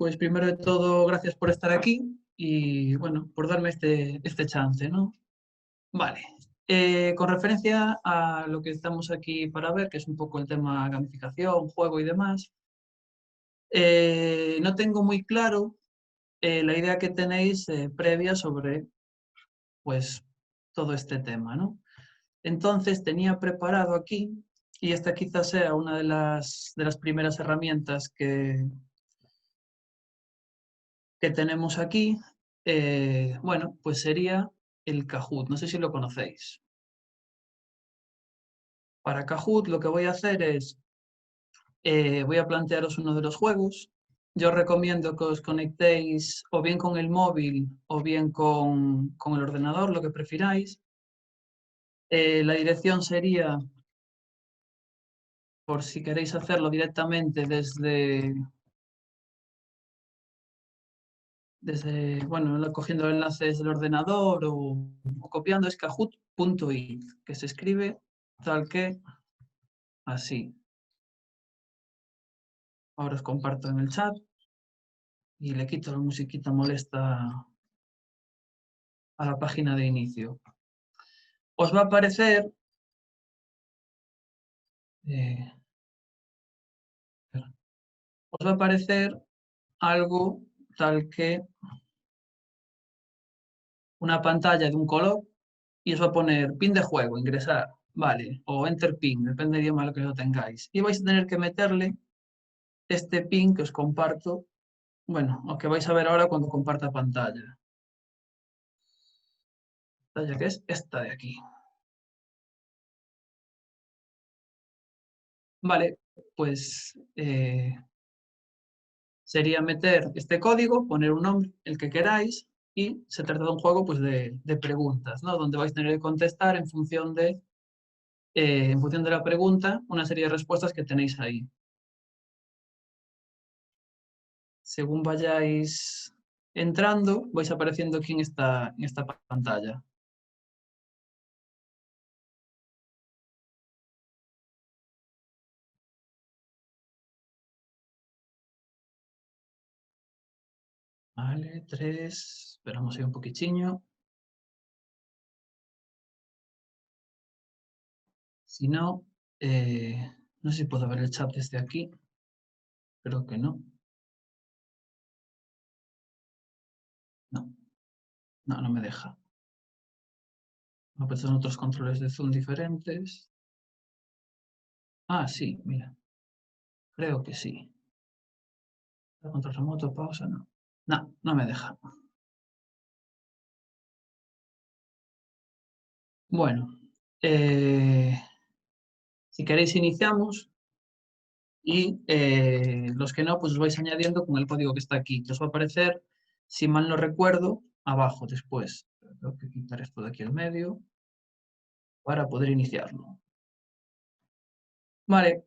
pues primero de todo, gracias por estar aquí y bueno, por darme este chance, ¿no? Vale. Con referencia a lo que estamos aquí para ver, que es un poco el tema gamificación, juego y demás, no tengo muy claro la idea que tenéis previa sobre, pues, todo este tema, ¿no? Entonces tenía preparado aquí, y esta quizás sea una de las primeras herramientas que tenemos aquí, bueno, pues sería el Kahoot. No sé si lo conocéis. Para Kahoot lo que voy a hacer es, voy a plantearos uno de los juegos. Yo recomiendo que os conectéis o bien con el móvil o bien con el ordenador, lo que prefiráis. La dirección sería, por si queréis hacerlo directamente desde bueno, cogiendo el enlace desde el ordenador o copiando, es kahoot.it, que se escribe tal que así. Ahora os comparto en el chat y le quito la musiquita molesta a la página de inicio. Os va a aparecer eh, os va a aparecer algo tal que una pantalla de un color y os va a poner pin de juego, ingresar, vale, o enter pin, depende del idioma que lo tengáis. Y vais a tener que meterle este pin que os comparto, bueno, o que vais a ver ahora cuando comparta pantalla. Pantalla que es esta de aquí. Vale, pues sería meter este código, poner un nombre, el que queráis, y se trata de un juego pues, de preguntas, ¿no? Donde vais a tener que contestar en función de la pregunta, una serie de respuestas que tenéis ahí. Según vayáis entrando, vais apareciendo aquí en esta pantalla. Vale, 3, esperamos ahí un poquitinho. Si no, no sé si puedo ver el chat desde aquí. Creo que no. No, no me deja. Me aparecen otros controles de zoom diferentes. Ah, sí, mira. Creo que sí. Control remoto, pausa, no. No, no me deja. Bueno, si queréis iniciamos y los que no, pues os vais añadiendo con el código que está aquí, que os va a aparecer, si mal no recuerdo, abajo después. Tengo que quitar esto de aquí al medio para poder iniciarlo. Vale.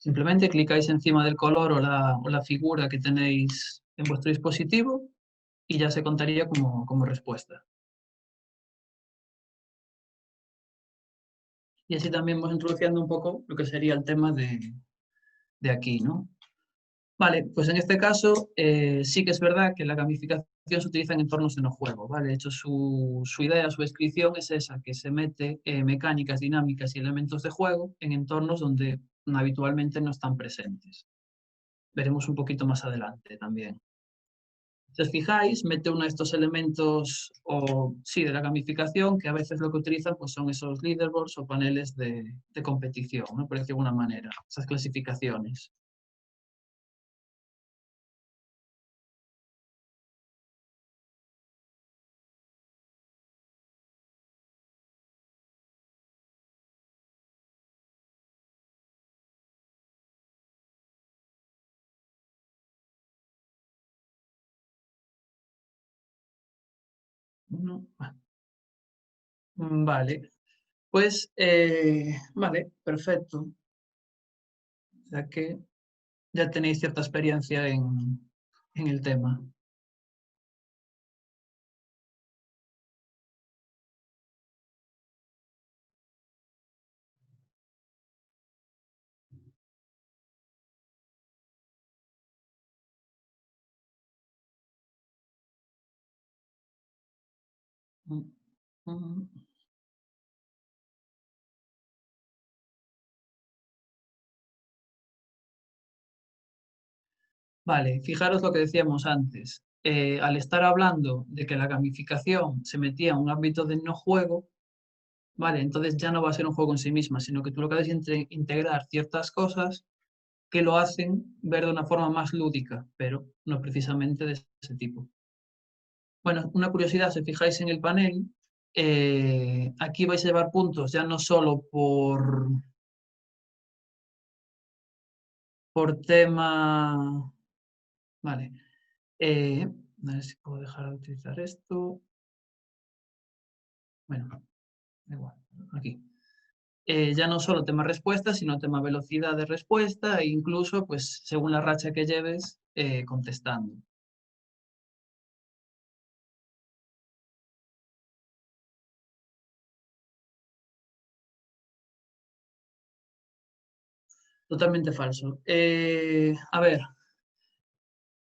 Simplemente clicáis encima del color o la figura que tenéis en vuestro dispositivo y ya se contaría como respuesta. Y así también vamos introduciendo un poco lo que sería el tema de aquí, ¿no? Vale, pues en este caso sí que es verdad que la gamificación se utiliza en entornos de no juego, ¿vale? De hecho, su idea, su descripción es esa, que se mete mecánicas, dinámicas y elementos de juego en entornos donde habitualmente no están presentes. Veremos un poquito más adelante también. Si os fijáis, mete uno de estos elementos, sí, de la gamificación, que a veces lo que utilizan pues, son esos leaderboards o paneles de competición, ¿no? Por decirlo de alguna manera, esas clasificaciones. Uno, vale, pues, vale, perfecto. O sea que ya tenéis cierta experiencia en el tema. Vale, fijaros lo que decíamos antes. Al estar hablando de que la gamificación se metía en un ámbito de no juego, vale, entonces ya no va a ser un juego en sí misma, sino que tú lo que haces es integrar ciertas cosas que lo hacen ver de una forma más lúdica, pero no precisamente de ese tipo. Bueno, una curiosidad, si fijáis en el panel, aquí vais a llevar puntos ya no solo por tema... Vale, a ver si puedo dejar de utilizar esto. Bueno, da igual, aquí. Ya no solo tema respuesta, sino tema velocidad de respuesta e incluso, pues, según la racha que lleves, contestando. Totalmente falso. A ver,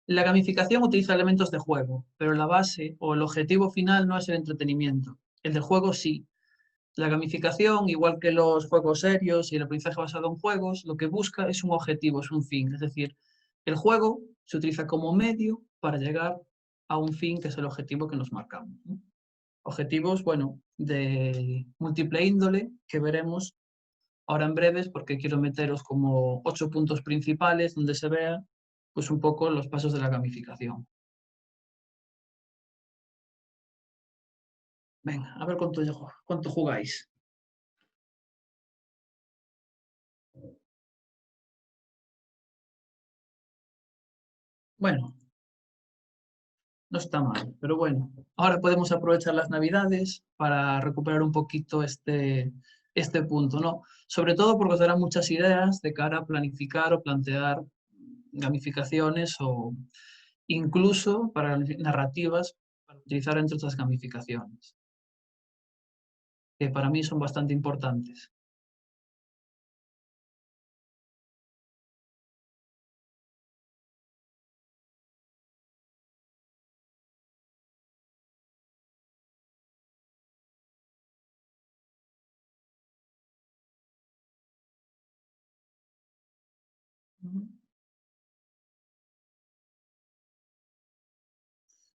la gamificación utiliza elementos de juego, pero la base o el objetivo final no es el entretenimiento. El del juego sí. La gamificación, igual que los juegos serios y el aprendizaje basado en juegos, lo que busca es un objetivo, es un fin. Es decir, el juego se utiliza como medio para llegar a un fin que es el objetivo que nos marcamos, ¿no? Objetivos, bueno, de múltiple índole que veremos ahora en breves porque quiero meteros como 8 puntos principales donde se vean pues un poco los pasos de la gamificación. Venga, a ver cuánto jugáis. Bueno, no está mal, pero bueno, ahora podemos aprovechar las Navidades para recuperar un poquito este punto, ¿no? Sobre todo porque os dará muchas ideas de cara a planificar o plantear gamificaciones o incluso para narrativas para utilizar entre otras gamificaciones, que para mí son bastante importantes.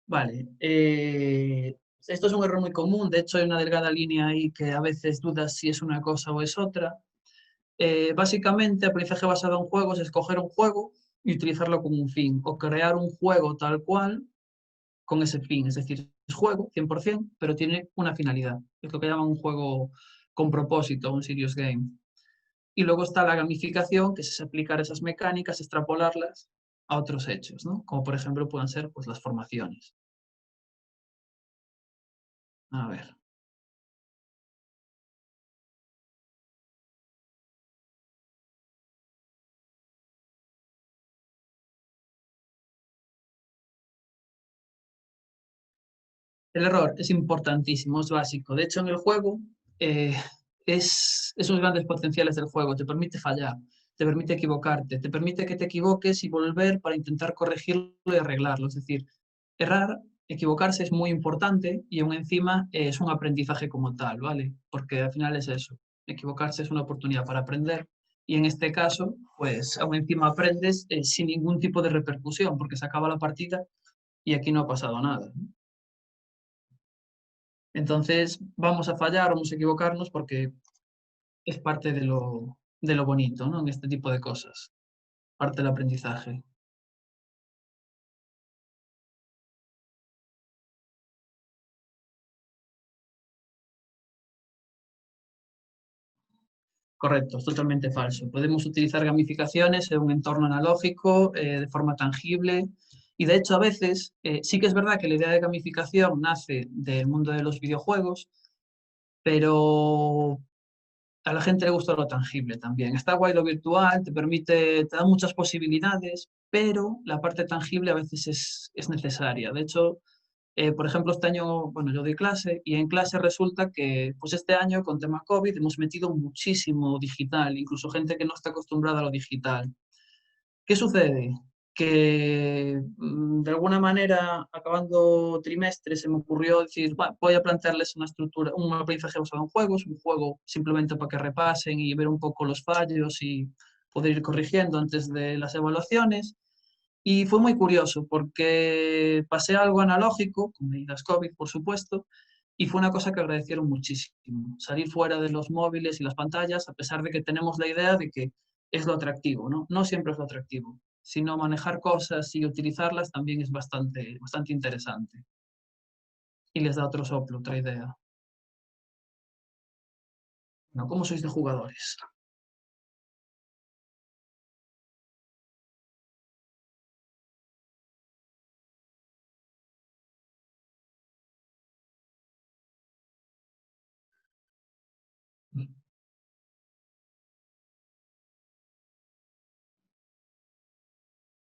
Vale, esto es un error muy común, de hecho hay una delgada línea ahí que a veces dudas si es una cosa o es otra. Básicamente, aprendizaje basado en juegos es coger un juego y utilizarlo como un fin, o crear un juego tal cual con ese fin. Es decir, es juego 100%, pero tiene una finalidad. Es lo que llaman un juego con propósito, un serious game. Y luego está la gamificación, que es aplicar esas mecánicas, extrapolarlas a otros hechos, ¿no? Como por ejemplo pueden ser pues, las formaciones. A ver. El error es importantísimo, es básico. De hecho, en el juego eh, es esos grandes potenciales del juego. Te permite fallar, te permite equivocarte, te permite que te equivoques y volver para intentar corregirlo y arreglarlo. Es decir, errar, equivocarse es muy importante y aún encima es un aprendizaje como tal, ¿vale? Porque al final es eso. Equivocarse es una oportunidad para aprender y en este caso, pues aún encima aprendes sin ningún tipo de repercusión porque se acaba la partida y aquí no ha pasado nada, ¿no? Entonces vamos a fallar, vamos a equivocarnos porque es parte de lo bonito, ¿no? En este tipo de cosas, parte del aprendizaje. Correcto, es totalmente falso. Podemos utilizar gamificaciones en un entorno analógico, de forma tangible, y de hecho a veces sí que es verdad que la idea de gamificación nace del mundo de los videojuegos, pero a la gente le gusta lo tangible también. Está guay lo virtual, te da muchas posibilidades, pero la parte tangible a veces es necesaria. De hecho, por ejemplo, este año, bueno, yo doy clase y en clase resulta que, pues este año con tema COVID hemos metido muchísimo digital, incluso gente que no está acostumbrada a lo digital. ¿Qué sucede? que de alguna manera, acabando trimestre, se me ocurrió decir, voy a plantearles una estructura, un aprendizaje basado en juegos, un juego simplemente para que repasen y ver un poco los fallos y poder ir corrigiendo antes de las evaluaciones. Y fue muy curioso porque pasé algo analógico, con medidas COVID, por supuesto, y fue una cosa que agradecieron muchísimo. Salir fuera de los móviles y las pantallas, a pesar de que tenemos la idea de que es lo atractivo, ¿no? No siempre es lo atractivo, sino manejar cosas y utilizarlas también es bastante interesante. Y les da otro soplo, otra idea. ¿No? ¿Cómo sois de jugadores?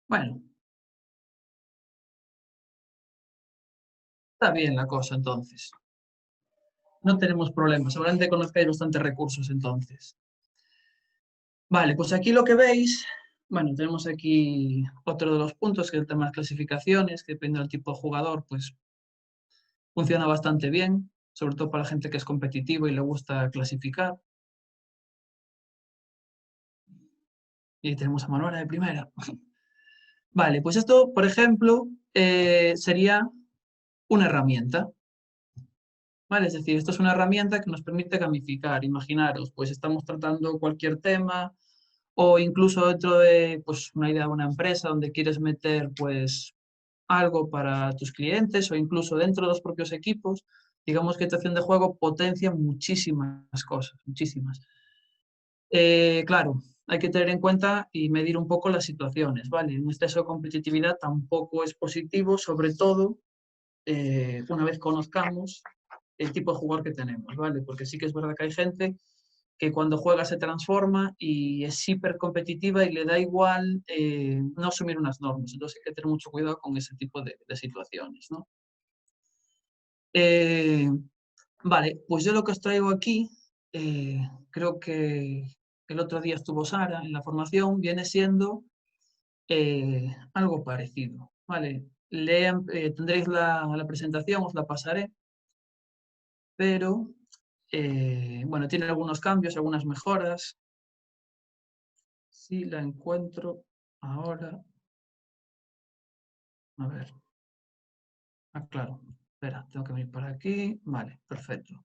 Bueno, está bien la cosa entonces. No tenemos problemas. Seguramente conozcáis bastantes recursos entonces. Vale, pues aquí lo que veis, bueno, tenemos aquí otro de los puntos, que es el tema de las clasificaciones, que depende del tipo de jugador, pues funciona bastante bien, sobre todo para la gente que es competitiva y le gusta clasificar. Y tenemos a Manuela de primera. Vale, pues esto, por ejemplo, sería una herramienta. ¿Vale? Es decir, esto es una herramienta que nos permite gamificar. Imaginaros, pues estamos tratando cualquier tema o incluso dentro de pues, una idea de una empresa donde quieres meter pues, algo para tus clientes o incluso dentro de los propios equipos. Digamos que estación de juego potencia muchísimas cosas, muchísimas. Claro, hay que tener en cuenta y medir un poco las situaciones, ¿vale? Un exceso de competitividad tampoco es positivo, sobre todo una vez conozcamos el tipo de jugador que tenemos, ¿vale? Porque sí que es verdad que hay gente que cuando juega se transforma y es hiper competitiva y le da igual no asumir unas normas. Entonces hay que tener mucho cuidado con ese tipo de situaciones, ¿no? Eh, vale, pues yo lo que os traigo aquí, creo que el otro día estuvo Sara en la formación, viene siendo algo parecido, ¿vale? Tendréis la presentación, os la pasaré, pero bueno, tiene algunos cambios, algunas mejoras. Si la encuentro ahora, a ver, claro, espera, tengo que venir por aquí, vale, perfecto.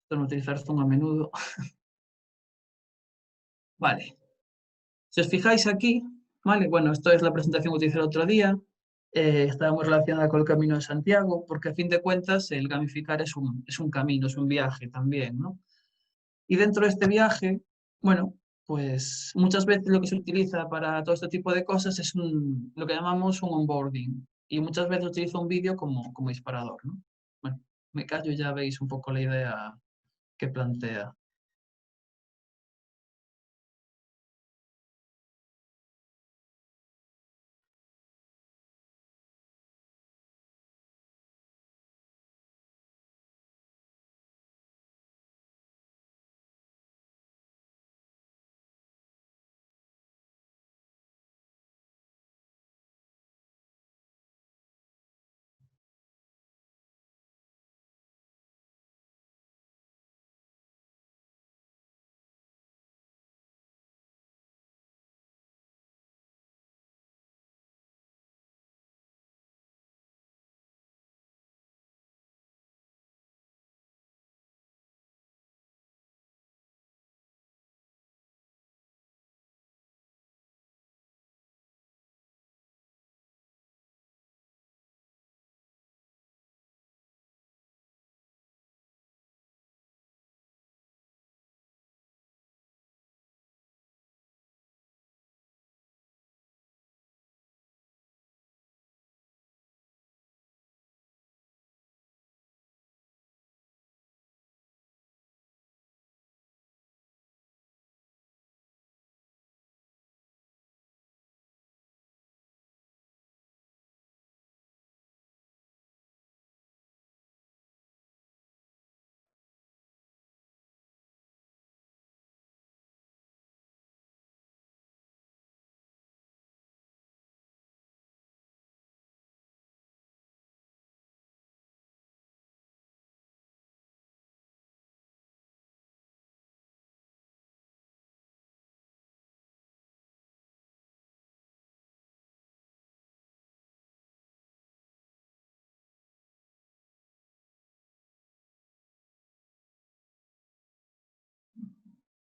Esto no utilizar Zoom a menudo, vale. Si os fijáis aquí, vale, bueno, esto es la presentación que utilicé el otro día, está muy relacionada con el Camino de Santiago, porque a fin de cuentas el gamificar es un camino, es un viaje también, ¿no? Y dentro de este viaje, bueno, pues muchas veces lo que se utiliza para todo este tipo de cosas es lo que llamamos un onboarding. Y muchas veces utilizo un vídeo como disparador, ¿no? Bueno, me callo y ya veis un poco la idea que plantea.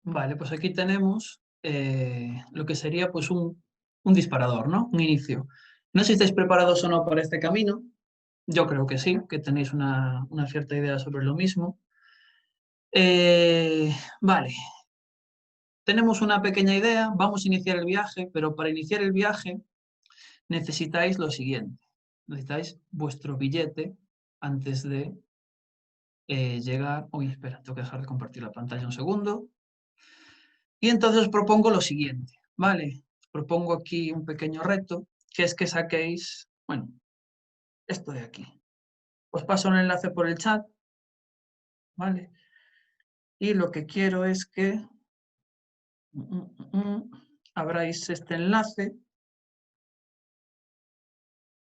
Vale, pues aquí tenemos lo que sería pues un disparador, ¿no? Un inicio. No sé si estáis preparados o no para este camino. Yo creo que sí, que tenéis una cierta idea sobre lo mismo. Vale, tenemos una pequeña idea, vamos a iniciar el viaje, pero para iniciar el viaje necesitáis lo siguiente. Necesitáis vuestro billete antes de llegar... Uy, espera, tengo que dejar de compartir la pantalla un segundo. Y entonces os propongo lo siguiente, ¿vale? Os propongo aquí un pequeño reto, que es que saquéis, bueno, esto de aquí. Os paso un enlace por el chat, ¿vale? Y lo que quiero es que abráis este enlace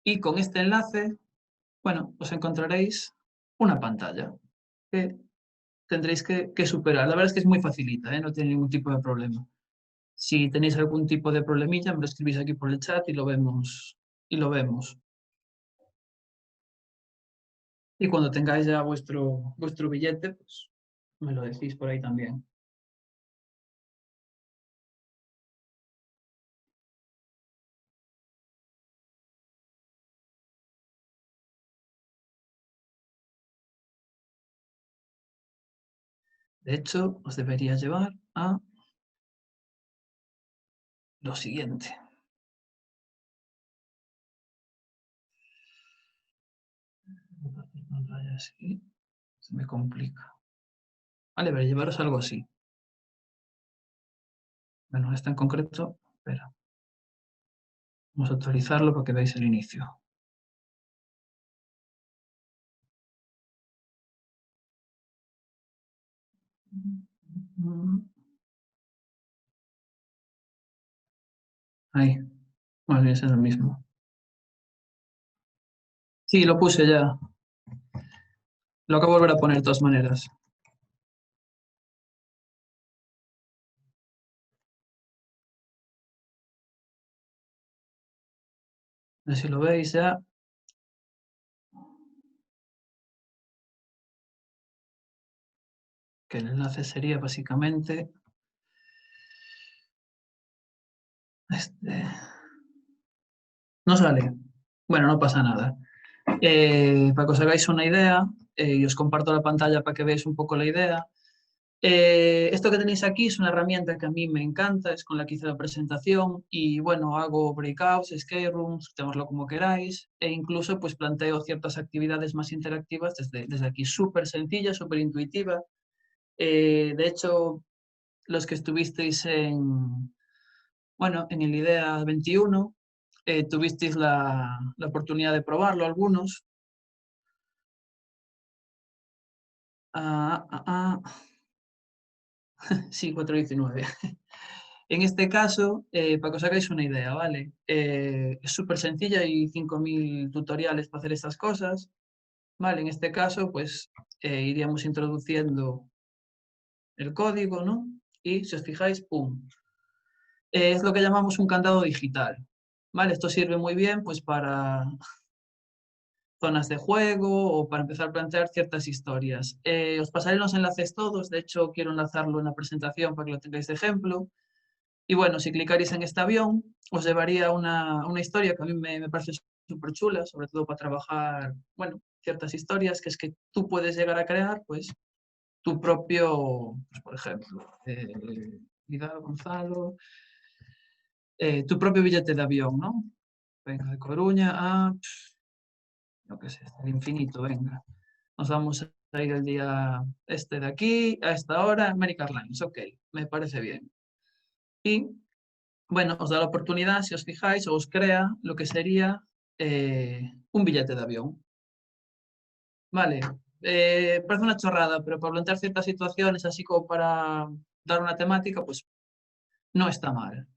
y con este enlace, bueno, os encontraréis una pantalla que tendréis que superar. La verdad es que es muy facilita, ¿eh? No tiene ningún tipo de problema. Si tenéis algún tipo de problemilla, me lo escribís aquí por el chat y lo vemos. Y lo vemos. Y cuando tengáis ya vuestro billete, pues me lo decís por ahí también. De hecho, os debería llevar a lo siguiente. Así, se me complica. Vale, pero llevaros algo así. Bueno, esta en concreto, espera. Vamos a actualizarlo para que veáis el inicio. Ahí, más bien es el mismo. Sí, lo puse ya. Lo acabo de volver a poner de todas maneras. A ver si lo veis ya. Que el enlace sería básicamente este. No sale. Bueno, no pasa nada. Para que os hagáis una idea, y os comparto la pantalla para que veáis un poco la idea. Esto que tenéis aquí es una herramienta que a mí me encanta, es con la que hice la presentación y bueno, hago breakouts, escape rooms, llamarlo como queráis, e incluso pues planteo ciertas actividades más interactivas desde aquí, súper sencilla, súper intuitiva. De hecho, los que estuvisteis bueno, en el IDEA 21, tuvisteis la oportunidad de probarlo algunos. Ah, ah, ah. Sí, 419. En este caso, para que os hagáis una idea, ¿vale? Es súper sencilla, hay 5.000 tutoriales para hacer estas cosas, ¿vale? En este caso, pues iríamos introduciendo el código, ¿no? Y si os fijáis, ¡pum! Es lo que llamamos un candado digital, ¿vale? Esto sirve muy bien, pues, para zonas de juego o para empezar a plantear ciertas historias. Os pasaré los enlaces todos, de hecho, quiero enlazarlo en la presentación para que lo tengáis de ejemplo. Y bueno, si clicaréis en este avión, os llevaría a una historia que a mí me parece súper chula, sobre todo para trabajar, bueno, ciertas historias, que es que tú puedes llegar a crear, pues, tu propio, pues, por ejemplo, Vidal Gonzalo, tu propio billete de avión, ¿no? Venga, de Coruña a, no qué sé, hasta el infinito, venga. Nos vamos a ir el día este de aquí, a esta hora, American Airlines, ok, me parece bien. Y bueno, os da la oportunidad, si os fijáis, o os crea lo que sería un billete de avión. Vale, parece una chorrada, pero para plantear ciertas situaciones, así como para dar una temática, pues no está mal.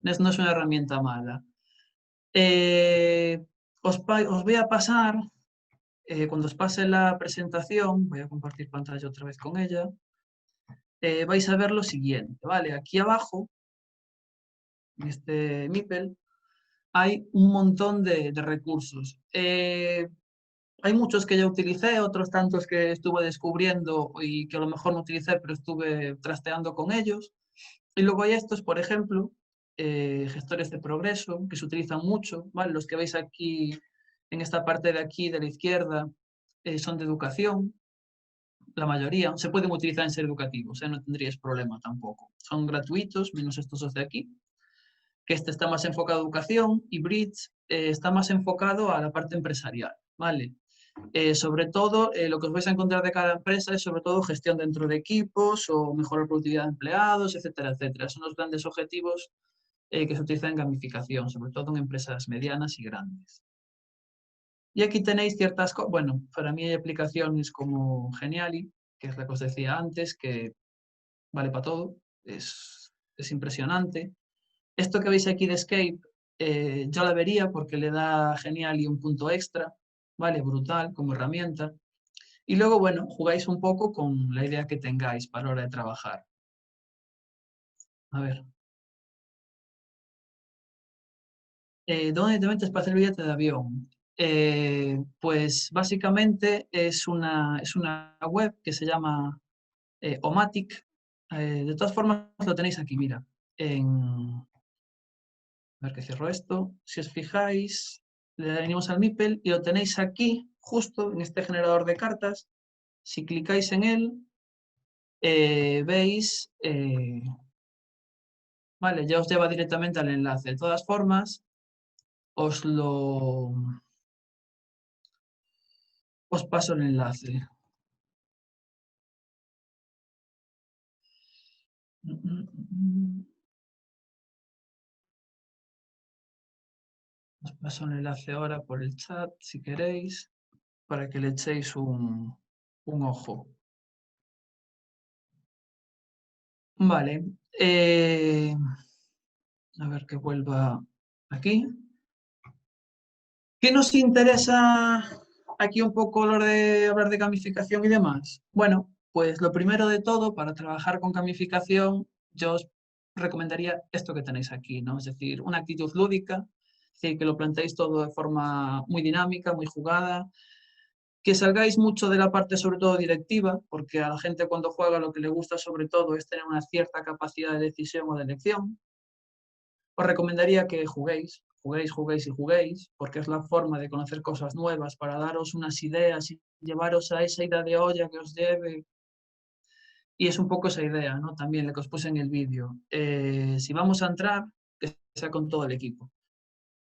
No es una herramienta mala. Os voy a pasar, cuando os pase la presentación, voy a compartir pantalla otra vez con ella, vais a ver lo siguiente, ¿vale? Aquí abajo, en este MIPEL, hay un montón de recursos. Hay muchos que ya utilicé, otros tantos que estuve descubriendo y que a lo mejor no utilicé, pero estuve trasteando con ellos. Y luego hay estos, por ejemplo, gestores de progreso, que se utilizan mucho, ¿vale? Los que veis aquí, en esta parte de aquí, de la izquierda, son de educación, la mayoría. Se pueden utilizar en ser educativos, no tendríais problema tampoco. Son gratuitos, menos estos dos de aquí, que este está más enfocado a educación, y Bridge está más enfocado a la parte empresarial, ¿vale? Sobre todo, lo que os vais a encontrar de cada empresa es sobre todo gestión dentro de equipos o mejorar productividad de empleados, etcétera, etcétera. Son los grandes objetivos que se utilizan en gamificación, sobre todo en empresas medianas y grandes. Y aquí tenéis ciertas cosas, bueno, para mí hay aplicaciones como Geniali, que es la que os decía antes, que vale para todo, es impresionante. Esto que veis aquí de Escape, yo la vería porque le da a Geniali un punto extra, ¿vale? Brutal como herramienta. Y luego, bueno, jugáis un poco con la idea que tengáis para la hora de trabajar. A ver. ¿Dónde te metes para hacer billete de avión? Pues básicamente es una web que se llama Omatic. De todas formas, lo tenéis aquí, mira. A ver que cierro esto. Si os fijáis, le venimos al Mipel y lo tenéis aquí, justo en este generador de cartas. Si clicáis en él, veis, vale, ya os lleva directamente al enlace. De todas formas, os paso el enlace. Os paso el enlace ahora por el chat, si queréis, para que le echéis un ojo. Vale. A ver que vuelva aquí. ¿Qué nos interesa aquí un poco hablar de gamificación y demás? Bueno, pues lo primero de todo, para trabajar con gamificación, yo os recomendaría esto que tenéis aquí, ¿no? Es decir, una actitud lúdica, es decir, que lo planteéis todo de forma muy dinámica, muy jugada, que salgáis mucho de la parte sobre todo directiva, porque a la gente cuando juega lo que le gusta sobre todo es tener una cierta capacidad de decisión o de elección. Os recomendaría que juguéis y juguéis, porque es la forma de conocer cosas nuevas, para daros unas ideas y llevaros a esa idea de olla que os lleve. Y es un poco esa idea, ¿no? También la que os puse en el vídeo. Si vamos a entrar, que sea con todo el equipo.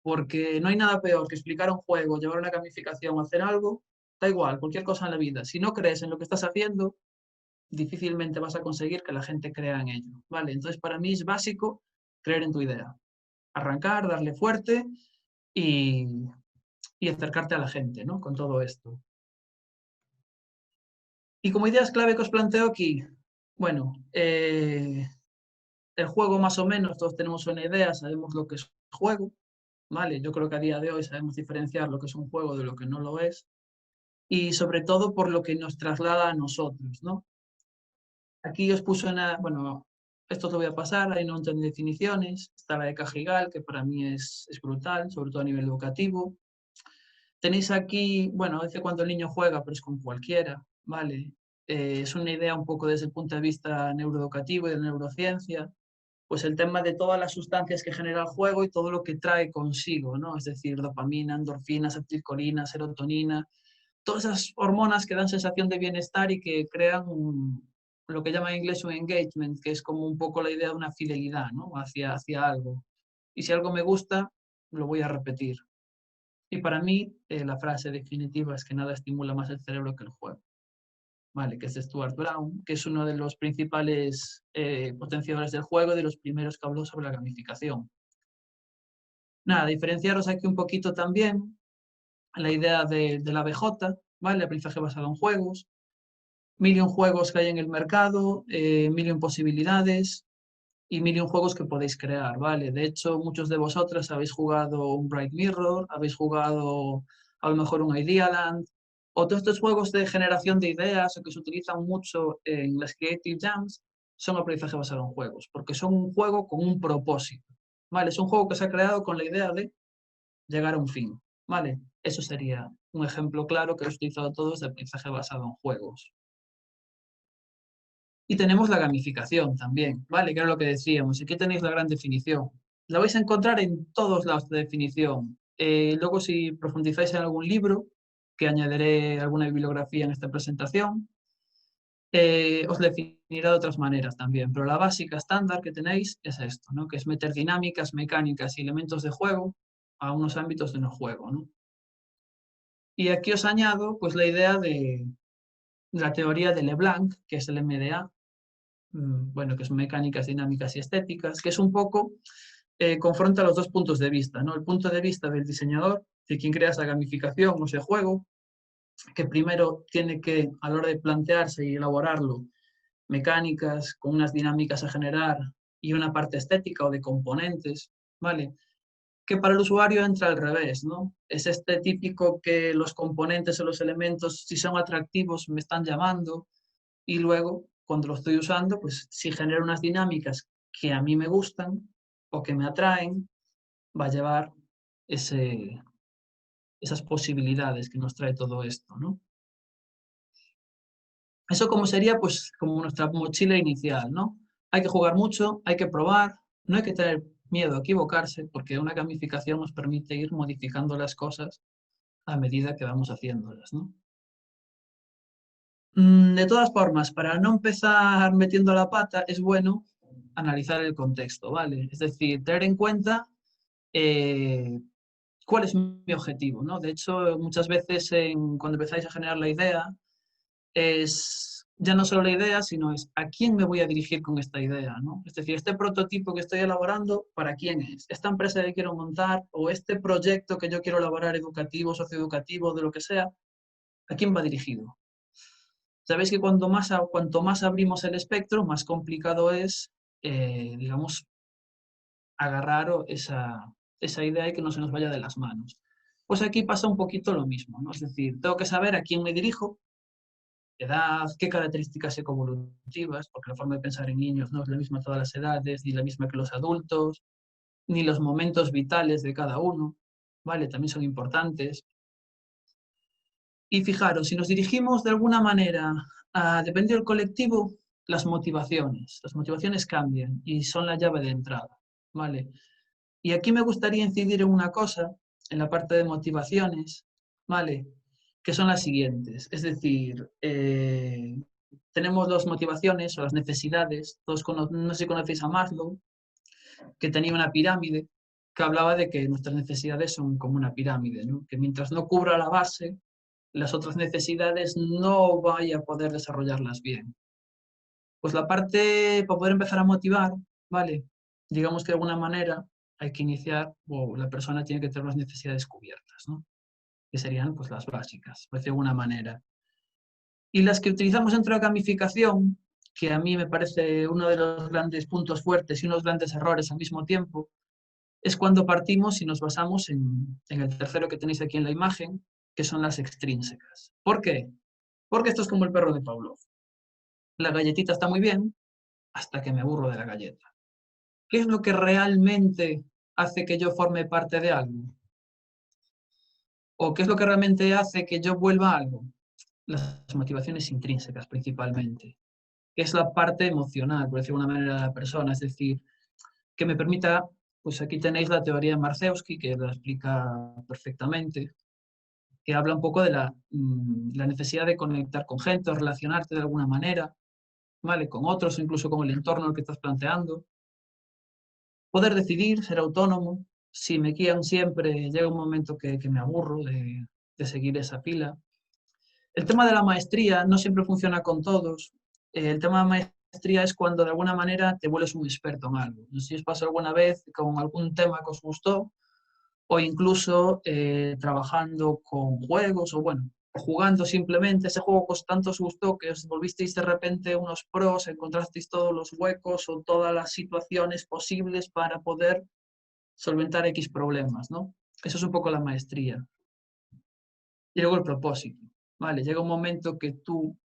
Porque no hay nada peor que explicar un juego, llevar una gamificación, hacer algo, da igual, cualquier cosa en la vida. Si no crees en lo que estás haciendo, difícilmente vas a conseguir que la gente crea en ello, ¿vale? Entonces, para mí es básico creer en tu idea. Arrancar, darle fuerte y, y acercarte a la gente, ¿no? Con todo esto. Y como ideas clave que os planteo aquí, bueno, el juego más o menos, todos tenemos una idea, sabemos lo que es juego, ¿vale? Yo creo que a día de hoy sabemos diferenciar lo que es un juego de lo que no lo es, y sobre todo por lo que nos traslada a nosotros, ¿no? Aquí os puse una, bueno, esto os lo voy a pasar, hay un montón de definiciones, está la de Cajigal, que para mí es brutal, sobre todo a nivel educativo. Tenéis aquí, bueno, dice cuando el niño juega, pero es con cualquiera, ¿vale? Es una idea un poco desde el punto de vista neuroeducativo y de neurociencia, pues el tema de todas las sustancias que genera el juego y todo lo que trae consigo, ¿no? Es decir, dopamina, endorfinas, acetilcolina, serotonina, todas esas hormonas que dan sensación de bienestar y que crean lo que llama en inglés un engagement, que es como un poco la idea de una fidelidad, ¿no? Hacia algo. Y si algo me gusta, lo voy a repetir. Y para mí, la frase definitiva es que nada estimula más el cerebro que el juego. ¿Vale? Que es de Stuart Brown, que es uno de los principales potenciadores del juego, de los primeros que habló sobre la gamificación. Nada, diferenciaros aquí un poquito también la idea de la BJ, ¿vale? Aprendizaje basado en juegos, mil y un juegos que hay en el mercado, mil y un posibilidades y mil y un juegos que podéis crear, ¿vale? De hecho, muchos de vosotros habéis jugado un Bright Mirror, habéis jugado a lo mejor un Idealand, o todos estos juegos de generación de ideas o que se utilizan mucho en las Creative Jams son aprendizaje basado en juegos, porque son un juego con un propósito, ¿vale? Es un juego que se ha creado con la idea de llegar a un fin, ¿vale? Eso sería un ejemplo claro que lo he utilizado todos de aprendizaje basado en juegos. Y tenemos la gamificación también, ¿vale? Que era lo que decíamos. Aquí tenéis la gran definición. La vais a encontrar en todos lados de definición. Luego, si profundizáis en algún libro, que añadiré alguna bibliografía en esta presentación, os definirá de otras maneras también. Pero la básica estándar que tenéis es esto, ¿no? Que es meter dinámicas, mecánicas y elementos de juego a unos ámbitos de no juego, ¿no? Y aquí os añado pues, la idea de la teoría de Leblanc, que es el MDA, bueno, que son mecánicas, dinámicas y estéticas, que es un poco, confronta los dos puntos de vista, ¿no? El punto de vista del diseñador, de quien crea esa gamificación o ese juego, que primero tiene que, a la hora de plantearse y elaborarlo, mecánicas con unas dinámicas a generar y una parte estética o de componentes, ¿vale? Que para el usuario entra al revés, ¿no? Es este típico que los componentes o los elementos, si son atractivos, me están llamando, y luego, cuando lo estoy usando, pues si genero unas dinámicas que a mí me gustan o que me atraen, va a llevar esas posibilidades que nos trae todo esto, ¿no? Eso como sería, pues, como nuestra mochila inicial, ¿no? Hay que jugar mucho, hay que probar, no hay que tener miedo a equivocarse, porque una gamificación nos permite ir modificando las cosas a medida que vamos haciéndolas, ¿no? De todas formas, para no empezar metiendo la pata, es bueno analizar el contexto, ¿vale? Es decir, tener en cuenta eh, cuál es mi objetivo, ¿no? De hecho, muchas veces cuando empezáis a generar la idea, es ya no solo la idea, sino es a quién me voy a dirigir con esta idea, ¿no? Es decir, este prototipo que estoy elaborando, ¿para quién es? Esta empresa que quiero montar o este proyecto que yo quiero elaborar educativo, socioeducativo, de lo que sea, ¿a quién va dirigido? Sabéis que cuanto más abrimos el espectro, más complicado es, digamos, agarrar esa idea y que no se nos vaya de las manos. Pues aquí pasa un poquito lo mismo, ¿no? Es decir, tengo que saber a quién me dirijo, edad, qué características evolutivas, porque la forma de pensar en niños no es la misma a todas las edades, ni la misma que los adultos, ni los momentos vitales de cada uno, ¿vale? También son importantes. Y fijaros, si nos dirigimos de alguna manera a depender del colectivo, las motivaciones cambian y son la llave de entrada, ¿vale? Y aquí me gustaría incidir en una cosa, en la parte de motivaciones, ¿vale? Que son las siguientes. Es decir, tenemos dos motivaciones o las necesidades. No sé si conocéis a Maslow, que tenía una pirámide que hablaba de que nuestras necesidades son como una pirámide, ¿no? Que mientras no cubra la base, las otras necesidades no vaya a poder desarrollarlas bien. Pues la parte, para poder empezar a motivar, ¿vale? Digamos que de alguna manera hay que iniciar, o la persona tiene que tener las necesidades cubiertas, ¿no? Que serían pues las básicas, pues de alguna manera. Y las que utilizamos dentro de la gamificación, que a mí me parece uno de los grandes puntos fuertes y unos grandes errores al mismo tiempo, es cuando partimos y nos basamos en el tercero que tenéis aquí en la imagen, que son las extrínsecas. ¿Por qué? Porque esto es como el perro de Pavlov. La galletita está muy bien hasta que me aburro de la galleta. ¿Qué es lo que realmente hace que yo forme parte de algo? ¿O qué es lo que realmente hace que yo vuelva a algo? Las motivaciones intrínsecas principalmente. Es la parte emocional, por decirlo de una manera, de la persona. Es decir, que me permita, pues aquí tenéis la teoría de Marcewski, que la explica perfectamente, que habla un poco de la necesidad de conectar con gente o relacionarte de alguna manera, ¿vale? Con otros, incluso con el entorno al que estás planteando. Poder decidir, ser autónomo. Si me guían siempre, llega un momento que me aburro de seguir esa fila. El tema de la maestría no siempre funciona con todos. El tema de maestría es cuando de alguna manera te vuelves un experto en algo. No sé si os pasó alguna vez con algún tema que os gustó o incluso trabajando con juegos o bueno, jugando simplemente ese juego que os tanto os gustó que os volvisteis de repente unos pros, encontrasteis todos los huecos o todas las situaciones posibles para poder solventar X problemas, ¿no? Eso es un poco la maestría. Y luego el propósito, ¿vale? Llega un momento que tú,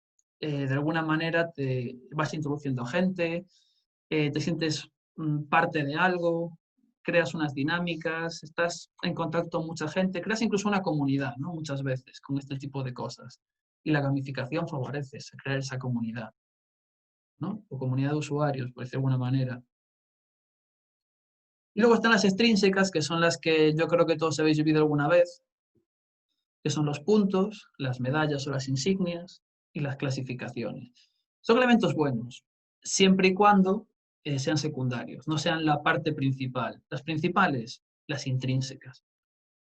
de alguna manera, te vas introduciendo gente, te sientes parte de algo, creas unas dinámicas, estás en contacto con mucha gente, creas incluso una comunidad, ¿no? Muchas veces con este tipo de cosas. Y la gamificación favorece crear esa comunidad, ¿no? O comunidad de usuarios, por decirlo de alguna manera. Y luego están las extrínsecas, que son las que yo creo que todos habéis vivido alguna vez, que son los puntos, las medallas o las insignias y las clasificaciones. Son elementos buenos, siempre y cuando sean secundarios, no sean la parte principal. Las principales, las intrínsecas,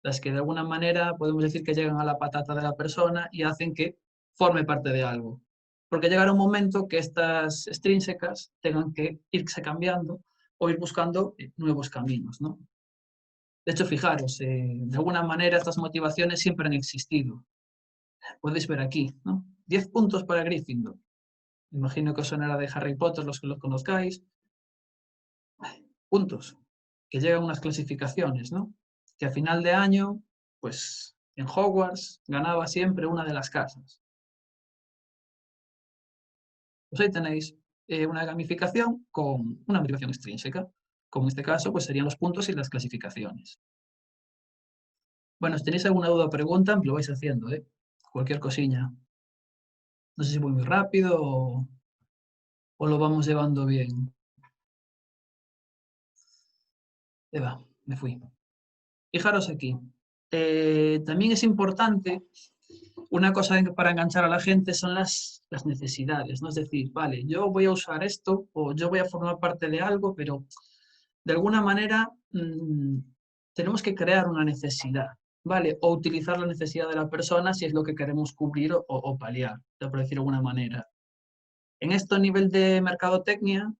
las que de alguna manera podemos decir que llegan a la patata de la persona y hacen que forme parte de algo. Porque llegará un momento que estas extrínsecas tengan que irse cambiando o ir buscando nuevos caminos, ¿no? De hecho, fijaros, de alguna manera estas motivaciones siempre han existido. Podéis ver aquí, ¿no? 10 puntos para Gryffindor. Imagino que os sonará de Harry Potter los que los conozcáis. Puntos, que llegan unas clasificaciones, ¿no? Que a final de año, pues en Hogwarts ganaba siempre una de las casas. Pues ahí tenéis una gamificación con una motivación extrínseca. Como en este caso, pues serían los puntos y las clasificaciones. Bueno, si tenéis alguna duda o pregunta, me lo vais haciendo, ¿eh? Cualquier cosilla. No sé si voy muy rápido o lo vamos llevando bien. Va, me fui. Fijaros aquí. También es importante, una cosa para enganchar a la gente son las necesidades, ¿no? Es decir, vale, yo voy a usar esto o yo voy a formar parte de algo, pero de alguna manera tenemos que crear una necesidad, ¿vale? O utilizar la necesidad de la persona si es lo que queremos cubrir o paliar, por decirlo de alguna manera. En esto, a nivel de mercadotecnia,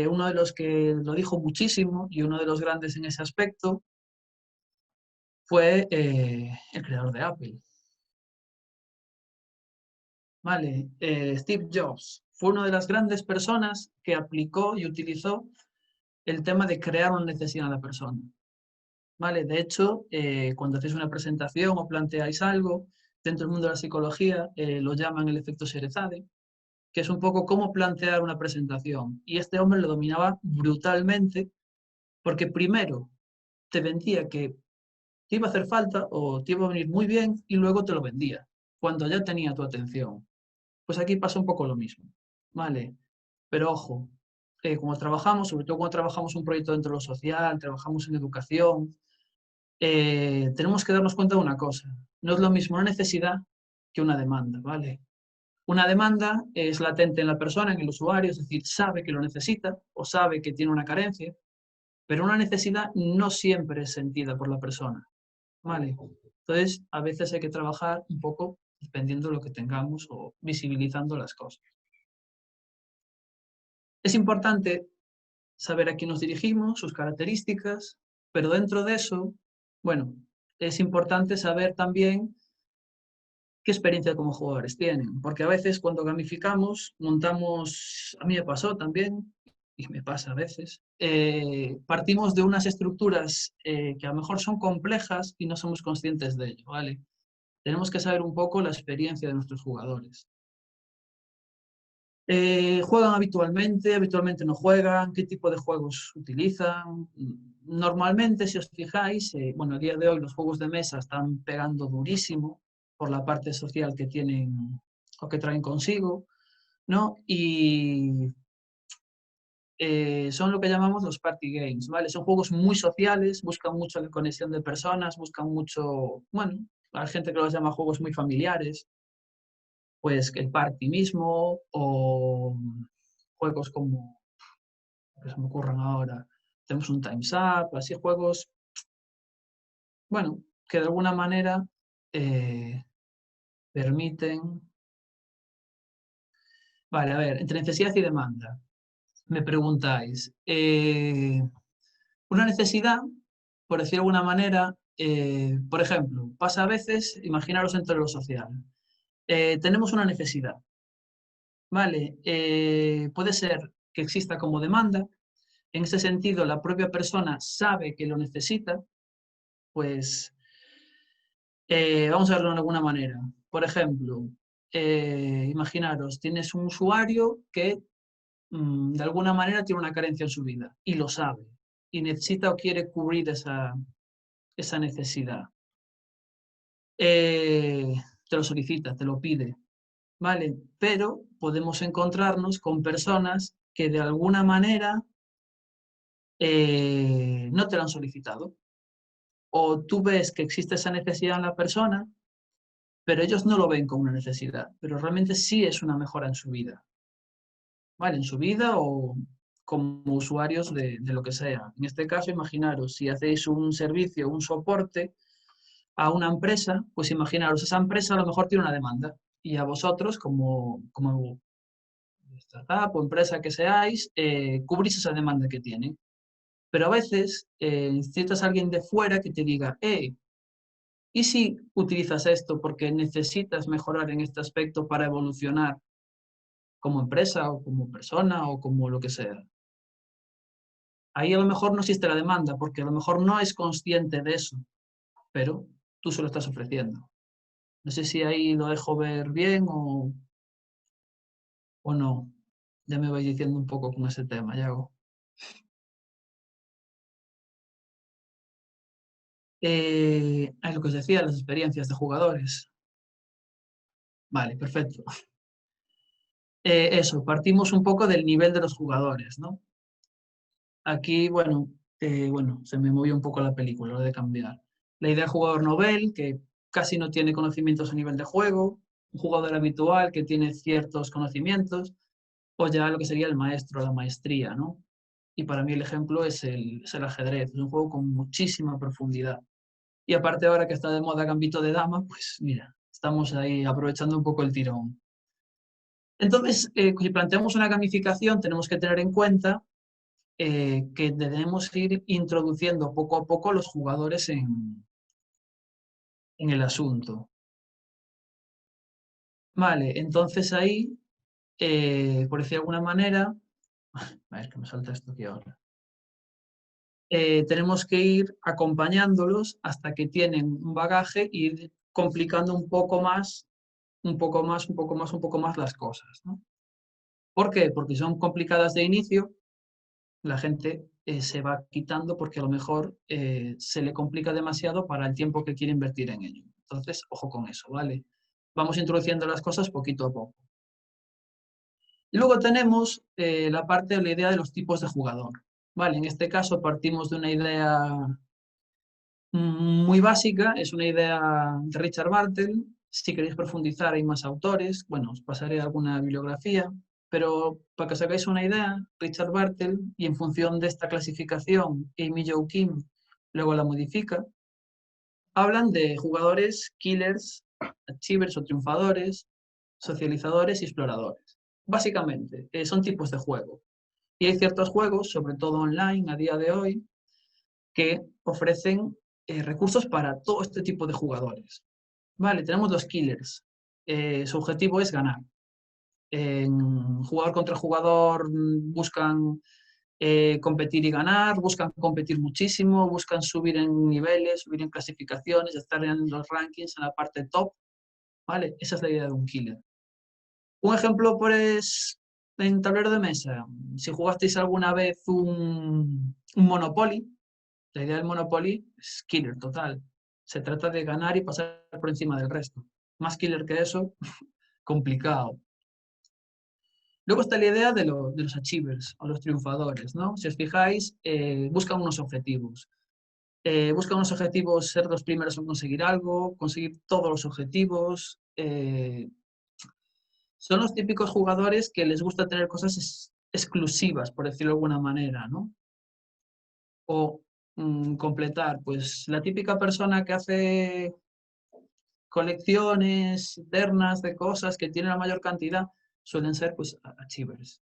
uno de los que lo dijo muchísimo y uno de los grandes en ese aspecto fue el creador de Apple. ¿Vale? Steve Jobs fue una de las grandes personas que aplicó y utilizó el tema de crear una necesidad a la persona. ¿Vale? De hecho, cuando hacéis una presentación o planteáis algo, dentro del mundo de la psicología lo llaman el efecto Sherezade, que es un poco cómo plantear una presentación. Y este hombre lo dominaba brutalmente porque primero te vendía que te iba a hacer falta o te iba a venir muy bien y luego te lo vendía, cuando ya tenía tu atención. Pues aquí pasa un poco lo mismo, ¿vale? Pero ojo, cuando trabajamos, sobre todo cuando trabajamos un proyecto dentro de lo social, trabajamos en educación, tenemos que darnos cuenta de una cosa. No es lo mismo una necesidad que una demanda, ¿vale? Una demanda es latente en la persona, en el usuario, es decir, sabe que lo necesita o sabe que tiene una carencia, pero una necesidad no siempre es sentida por la persona, ¿vale? Entonces, a veces hay que trabajar un poco dependiendo de lo que tengamos o visibilizando las cosas. Es importante saber a quién nos dirigimos, sus características, pero dentro de eso, bueno, es importante saber también qué experiencia como jugadores tienen, porque a veces cuando gamificamos, montamos, a mí me pasó también, y me pasa a veces, partimos de unas estructuras que a lo mejor son complejas y no somos conscientes de ello, ¿vale? Tenemos que saber un poco la experiencia de nuestros jugadores. ¿Juegan habitualmente no juegan? ¿Qué tipo de juegos utilizan? Normalmente, si os fijáis, bueno, a día de hoy los juegos de mesa están pegando durísimo por la parte social que tienen o que traen consigo, ¿no? Y son lo que llamamos los party games, ¿vale? Son juegos muy sociales, buscan mucho la conexión de personas, buscan mucho, bueno, hay gente que los llama juegos muy familiares, pues el party mismo o juegos como, que se me ocurran ahora, tenemos un Time's Up, así juegos, bueno, que de alguna manera permiten... Vale, a ver, entre necesidad y demanda, me preguntáis, una necesidad, por decir de alguna manera, por ejemplo, pasa a veces, imaginaros entre lo social, tenemos una necesidad, ¿vale? Puede ser que exista como demanda. En ese sentido, la propia persona sabe que lo necesita, pues vamos a verlo de alguna manera. Por ejemplo, imaginaros, tienes un usuario que de alguna manera tiene una carencia en su vida y lo sabe. y necesita o quiere cubrir esa necesidad. Te lo solicita, te lo pide, ¿vale? Pero podemos encontrarnos con personas que de alguna manera no te lo han solicitado. O tú ves que existe esa necesidad en la persona, pero ellos no lo ven como una necesidad, pero realmente sí es una mejora en su vida, ¿vale? En su vida o como usuarios de lo que sea. En este caso, imaginaros, si hacéis un servicio, un soporte a una empresa, pues imaginaros, esa empresa a lo mejor tiene una demanda y a vosotros, como startup o empresa que seáis, cubrís esa demanda que tiene. Pero a veces necesitas a alguien de fuera que te diga, ¿y si utilizas esto porque necesitas mejorar en este aspecto para evolucionar como empresa o como persona o como lo que sea? Ahí a lo mejor no existe la demanda porque a lo mejor no es consciente de eso, pero tú se lo estás ofreciendo. No sé si ahí lo dejo ver bien o no. Ya me vais diciendo un poco con ese tema, Yago. Es lo que os decía, las experiencias de jugadores. Vale, perfecto. Eso, partimos un poco del nivel de los jugadores, ¿no? Aquí, bueno, se me movió un poco la película, lo de cambiar. La idea de jugador novel, que casi no tiene conocimientos a nivel de juego, un jugador habitual que tiene ciertos conocimientos, o ya lo que sería el maestro, la maestría, ¿no? Y para mí el ejemplo es el ajedrez, es un juego con muchísima profundidad. Y aparte ahora que está de moda Gambito de Dama, pues mira, estamos ahí aprovechando un poco el tirón. Entonces, si planteamos una gamificación, tenemos que tener en cuenta que debemos ir introduciendo poco a poco los jugadores en el asunto. Vale, entonces ahí, por decir de alguna manera, a ver que me salta esto aquí ahora. Tenemos que ir acompañándolos hasta que tienen un bagaje e ir complicando un poco más, un poco más, un poco más, un poco más las cosas, ¿no? ¿Por qué? Porque son complicadas de inicio, la gente se va quitando porque a lo mejor se le complica demasiado para el tiempo que quiere invertir en ello. Entonces, ojo con eso, ¿vale? Vamos introduciendo las cosas poquito a poco. Y luego tenemos la parte de la idea de los tipos de jugador. Vale, en este caso partimos de una idea muy básica, es una idea de Richard Bartel. Si queréis profundizar hay más autores, bueno, os pasaré alguna bibliografía, pero para que os hagáis una idea, Richard Bartel, y en función de esta clasificación, Amy Jo Kim luego la modifica, hablan de jugadores, killers, achievers o triunfadores, socializadores y exploradores. Básicamente, son tipos de juego. Y hay ciertos juegos, sobre todo online a día de hoy, que ofrecen recursos para todo este tipo de jugadores. Vale, tenemos los killers. Su objetivo es ganar. En jugador contra jugador buscan competir y ganar, buscan competir muchísimo, buscan subir en niveles, subir en clasificaciones, estar en los rankings, en la parte top. ¿Vale? Esa es la idea de un killer. Un ejemplo, pues, en tablero de mesa. Si jugasteis alguna vez un Monopoly, la idea del Monopoly es killer total. Se trata de ganar y pasar por encima del resto. Más killer que eso, complicado. Luego está la idea de los achievers o los triunfadores, ¿no? Si os fijáis, buscan unos objetivos. Buscan unos objetivos, ser los primeros en conseguir algo, conseguir todos los objetivos. Son los típicos jugadores que les gusta tener cosas exclusivas, por decirlo de alguna manera, ¿no? O completar, pues la típica persona que hace colecciones eternas de cosas que tienen la mayor cantidad, suelen ser pues achievers.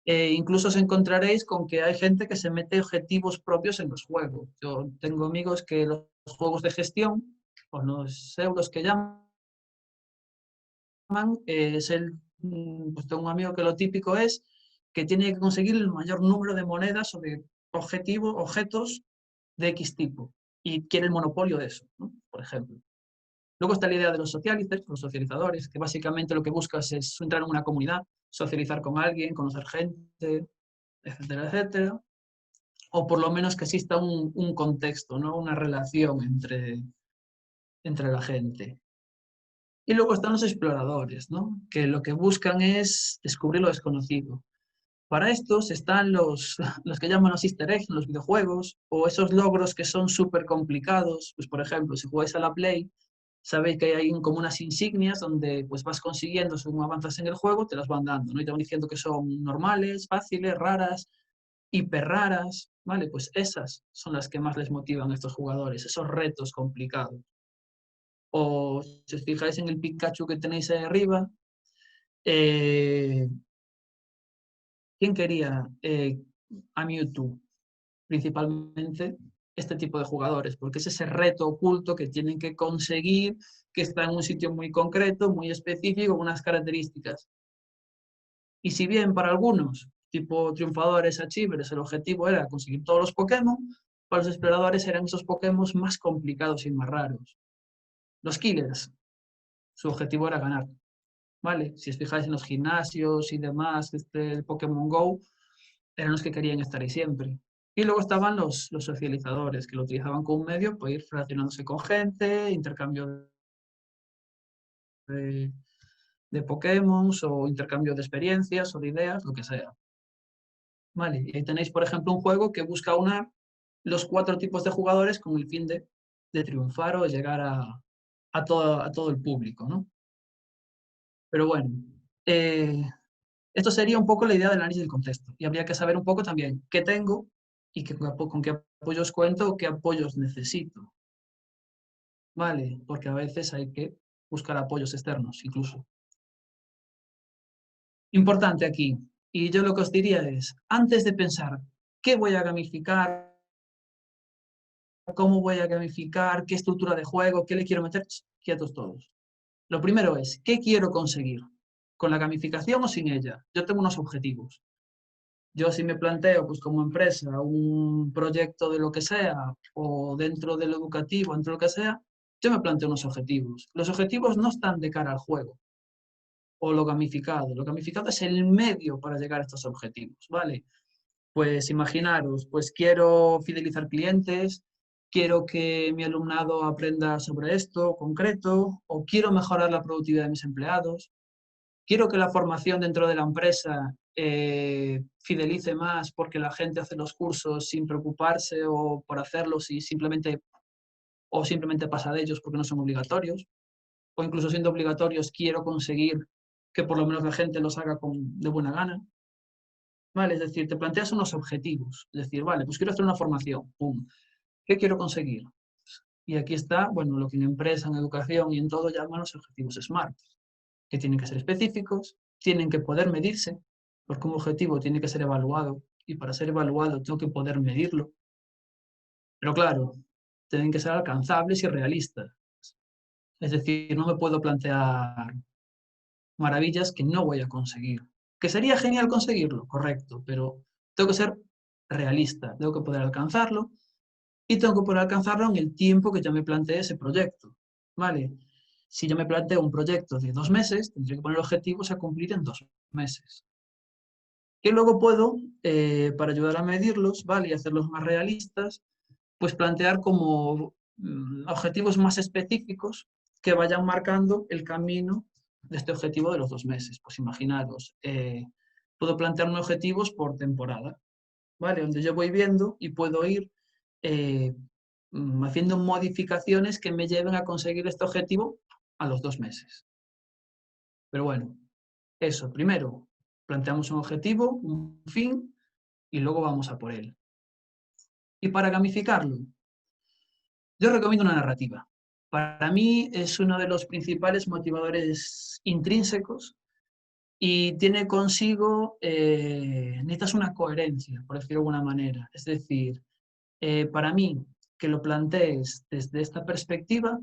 Incluso os encontraréis con que hay gente que se mete objetivos propios en los juegos. Yo tengo amigos que los juegos de gestión, o los euros que llaman, es pues tengo un amigo que lo típico es que tiene que conseguir el mayor número de monedas o de objetos de X tipo, y quiere el monopolio de eso, ¿no? Por ejemplo. Luego está la idea de los socializers, los socializadores, que básicamente lo que buscas es entrar en una comunidad, socializar con alguien, conocer gente, etcétera, etcétera. o por lo menos que exista un contexto, ¿no? Una relación entre la gente. Y luego están los exploradores, ¿no? Que lo que buscan es descubrir lo desconocido. Para estos están los que llaman los easter eggs en los videojuegos, o esos logros que son súper complicados. Pues, por ejemplo, si jugáis a la Play, sabéis que hay como unas insignias donde pues vas consiguiendo, según avanzas en el juego, te las van dando, ¿no? Y te van diciendo que son normales, fáciles, raras, hiper raras, ¿vale? Pues esas son las que más les motivan a estos jugadores, esos retos complicados. O si os fijáis en el Pikachu que tenéis ahí arriba, eh, ¿quién quería a Mewtwo? Principalmente este tipo de jugadores, porque es ese reto oculto que tienen que conseguir, que está en un sitio muy concreto, muy específico, con unas características. Y si bien para algunos, tipo triunfadores, achievers, el objetivo era conseguir todos los Pokémon, para los exploradores eran esos Pokémon más complicados y más raros. Los killers, su objetivo era ganar, ¿vale? Si os fijáis en los gimnasios y demás, el Pokémon GO, eran los que querían estar ahí siempre. Y luego estaban los socializadores, que lo utilizaban como un medio para ir relacionándose con gente, intercambio de, de Pokémon o intercambio de experiencias o de ideas, lo que sea. Vale, y ahí tenéis, por ejemplo, un juego que busca unar los 4 tipos de jugadores con el fin de triunfar o de llegar a todo el público, ¿no? Pero bueno, eh, esto sería un poco la idea del análisis del contexto. Y habría que saber un poco también qué tengo y con qué apoyos cuento o qué apoyos necesito. ¿Vale? Porque a veces hay que buscar apoyos externos, incluso. Importante aquí. Y yo lo que os diría es, antes de pensar qué voy a gamificar, cómo voy a gamificar, qué estructura de juego, qué le quiero meter, quietos todos. Lo primero es, ¿qué quiero conseguir? ¿Con la gamificación o sin ella? Yo tengo unos objetivos. Yo si me planteo, pues como empresa, un proyecto de lo que sea, o dentro de lo educativo, dentro de lo que sea, yo me planteo unos objetivos. Los objetivos no están de cara al juego o lo gamificado. Lo gamificado es el medio para llegar a estos objetivos, ¿vale? Pues imaginaros, pues quiero fidelizar clientes, quiero que mi alumnado aprenda sobre esto concreto, o quiero mejorar la productividad de mis empleados, quiero que la formación dentro de la empresa fidelice más porque la gente hace los cursos sin preocuparse o por hacerlos y simplemente pasa de ellos porque no son obligatorios, o incluso siendo obligatorios quiero conseguir que por lo menos la gente los haga de buena gana. Vale, es decir, te planteas unos objetivos, es decir, vale, pues quiero hacer una formación, pum, ¿qué quiero conseguir? Y aquí está, bueno, lo que en empresa, en educación y en todo llaman los objetivos SMART, que tienen que ser específicos, tienen que poder medirse, porque un objetivo tiene que ser evaluado y para ser evaluado tengo que poder medirlo. Pero claro, tienen que ser alcanzables y realistas. Es decir, no me puedo plantear maravillas que no voy a conseguir. Que sería genial conseguirlo, correcto, pero tengo que ser realista, tengo que poder alcanzarlo y tengo que poder alcanzarlo en el tiempo que yo me planteé ese proyecto. ¿Vale? Si yo me planteo un proyecto de 2 meses, tendré que poner objetivos a cumplir en 2 meses. Que luego puedo, para ayudar a medirlos, ¿vale? Y hacerlos más realistas, pues plantear como objetivos más específicos que vayan marcando el camino de este objetivo de los 2 meses. Pues imaginaros, puedo plantearme objetivos por temporada, ¿vale? Donde yo voy viendo y puedo ir eh, haciendo modificaciones que me lleven a conseguir este objetivo a los 2 meses. Pero bueno, eso, primero, planteamos un objetivo, un fin, y luego vamos a por él. Y para gamificarlo, yo recomiendo una narrativa. Para mí es uno de los principales motivadores intrínsecos y tiene consigo, necesitas una coherencia, por decirlo de alguna manera. Es decir, para mí, que lo plantees desde esta perspectiva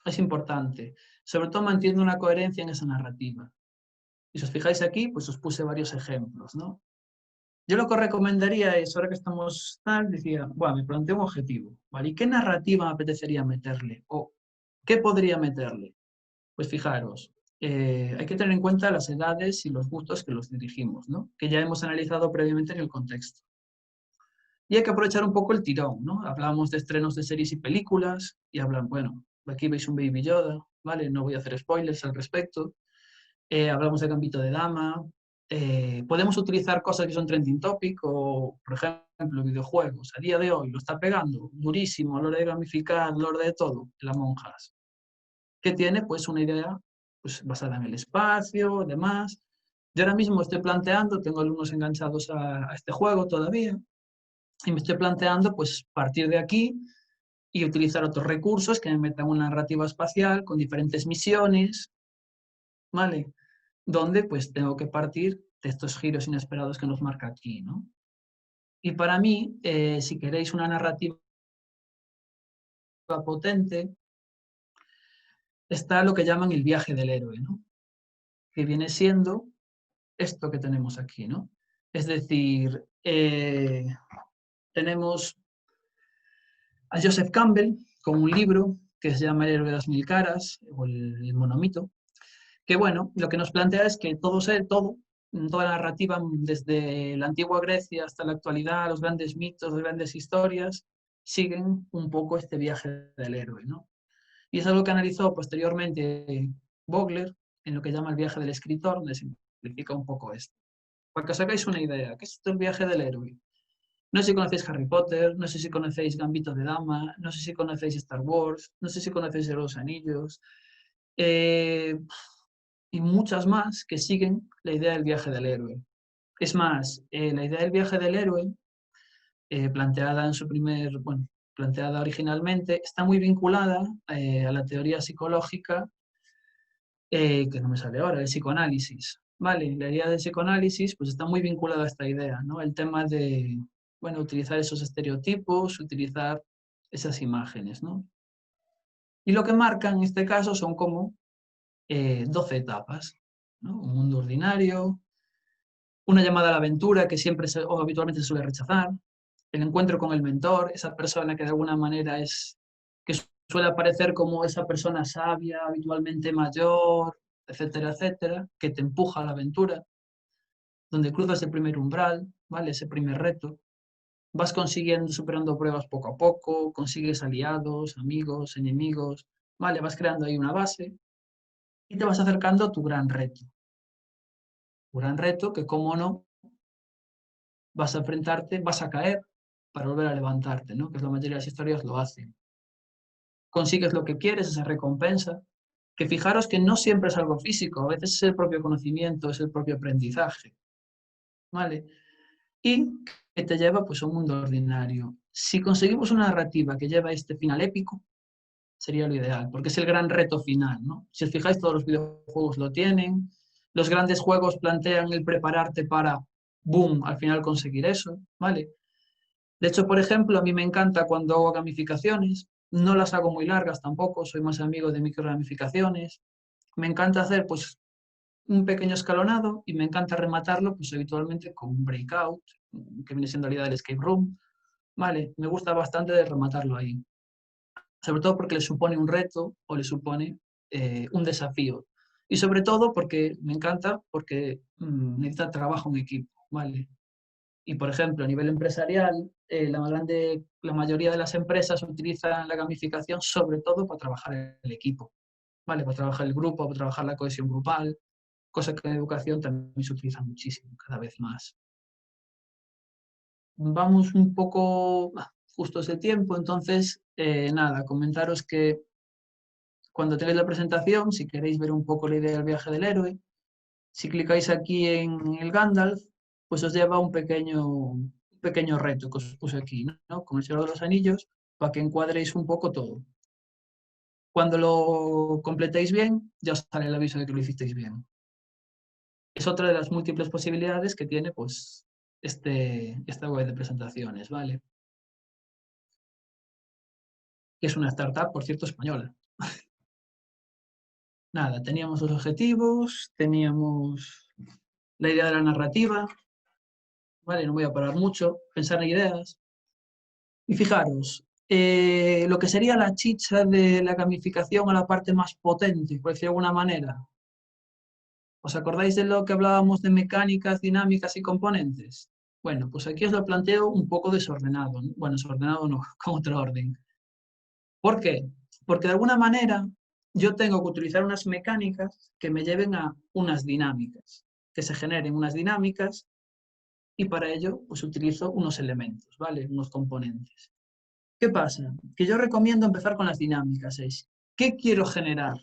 es importante. Sobre todo manteniendo una coherencia en esa narrativa. Y si os fijáis aquí, pues os puse varios ejemplos, ¿no? Yo lo que os recomendaría es, ahora que estamos tal, decía, bueno, me planteo un objetivo, ¿vale? ¿Y qué narrativa me apetecería meterle? ¿O qué podría meterle? Pues fijaros, hay que tener en cuenta las edades y los gustos que los dirigimos, ¿no? Que ya hemos analizado previamente en el contexto. Y hay que aprovechar un poco el tirón, ¿no? Hablamos de estrenos de series y películas, y hablan, bueno, aquí veis un Baby Yoda, ¿vale? No voy a hacer spoilers al respecto. Hablamos de Gambito de Dama. Podemos utilizar cosas que son trending topic o, por ejemplo, videojuegos. A día de hoy lo está pegando durísimo a la hora de gamificar, a la hora de todo, el Among Us. Que tiene pues una idea pues, basada en el espacio, demás. Yo ahora mismo estoy planteando, tengo alumnos enganchados a este juego todavía, y me estoy planteando pues partir de aquí y utilizar otros recursos que me metan una narrativa espacial con diferentes misiones, ¿vale? Donde pues tengo que partir de estos giros inesperados que nos marca aquí, ¿no? Y para mí, si queréis una narrativa potente, está lo que llaman el viaje del héroe, ¿no? Que viene siendo esto que tenemos aquí, ¿no? Es decir, tenemos a Joseph Campbell con un libro que se llama El héroe de las mil caras, o el monomito, que bueno, lo que nos plantea es que toda la narrativa, desde la antigua Grecia hasta la actualidad, los grandes mitos, las grandes historias, siguen un poco este viaje del héroe, ¿no? Y es algo que analizó posteriormente Vogler en lo que llama el viaje del escritor, donde simplifica un poco esto. Para que os hagáis una idea, ¿qué es esto el viaje del héroe? No sé si conocéis Harry Potter, no sé si conocéis Gambito de Dama, no sé si conocéis Star Wars, no sé si conocéis Los Anillos, eh, y muchas más que siguen la idea del viaje del héroe. Es más, la idea del viaje del héroe, planteada en su bueno, planteada originalmente, está muy vinculada a la teoría psicológica, que no me sale ahora, el psicoanálisis. Vale, la idea del psicoanálisis pues está muy vinculada a esta idea, ¿no? El tema de, bueno, utilizar esos estereotipos, utilizar esas imágenes, ¿no? Y lo que marca en este caso son como 12 etapas, ¿no? Un mundo ordinario, una llamada a la aventura que siempre o habitualmente se suele rechazar, el encuentro con el mentor, esa persona que de alguna manera que suele aparecer como esa persona sabia, habitualmente mayor, etcétera, etcétera, que te empuja a la aventura, donde cruzas el primer umbral, ¿vale? Ese primer reto, vas consiguiendo, superando pruebas poco a poco, consigues aliados, amigos, enemigos, ¿vale? Vas creando ahí una base y te vas acercando a tu gran reto. Un gran reto que, como no, vas a enfrentarte, vas a caer para volver a levantarte, ¿no? Que es la mayoría de las historias lo hacen. Consigues lo que quieres, esa recompensa, que fijaros que no siempre es algo físico, a veces es el propio conocimiento, es el propio aprendizaje, ¿vale? Y que te lleva pues a un mundo ordinario. Si conseguimos una narrativa que lleva a este final épico, sería lo ideal, porque es el gran reto final, ¿no? Si os fijáis, todos los videojuegos lo tienen, los grandes juegos plantean el prepararte para, boom, al final conseguir eso, ¿vale? De hecho, por ejemplo, a mí me encanta cuando hago gamificaciones, no las hago muy largas tampoco, soy más amigo de micro gamificaciones, me encanta hacer pues un pequeño escalonado y me encanta rematarlo pues habitualmente con un breakout, que viene siendo la idea del escape room, ¿vale? Me gusta bastante de rematarlo ahí, sobre todo porque le supone un reto o le supone un desafío. Y sobre todo porque me encanta, porque necesita trabajo en equipo, ¿vale? Y, por ejemplo, a nivel empresarial, la mayoría de las empresas utilizan la gamificación sobre todo para trabajar el equipo, ¿vale? Para trabajar el grupo, para trabajar la cohesión grupal, cosa que en educación también se utiliza muchísimo, cada vez más. Vamos un poco justos de tiempo, entonces, nada, comentaros que cuando tengáis la presentación, si queréis ver un poco la idea del viaje del héroe, si clicáis aquí en el Gandalf, pues os lleva a un pequeño reto que os puse aquí, ¿no? Con el Señor de los Anillos, para que encuadréis un poco todo. Cuando lo completéis bien, ya os sale el aviso de que lo hicisteis bien. Es otra de las múltiples posibilidades que tiene pues, esta web de presentaciones, ¿vale? Que es una startup, por cierto, española. Nada, teníamos los objetivos, teníamos la idea de la narrativa, ¿vale? No voy a parar mucho, pensar en ideas. Y fijaros, lo que sería la chicha de la gamificación a la parte más potente, por decirlo de alguna manera, ¿Os acordáis de lo que hablábamos de mecánicas, dinámicas y componentes? Bueno, pues aquí os lo planteo un poco desordenado, ¿no? Bueno, desordenado no, con otro orden. ¿Por qué? Porque de alguna manera yo tengo que utilizar unas mecánicas que me lleven a unas dinámicas, que se generen unas dinámicas y para ello pues utilizo unos elementos, ¿vale? Unos componentes. ¿Qué pasa? Que yo recomiendo empezar con las dinámicas, es ¿qué quiero generar?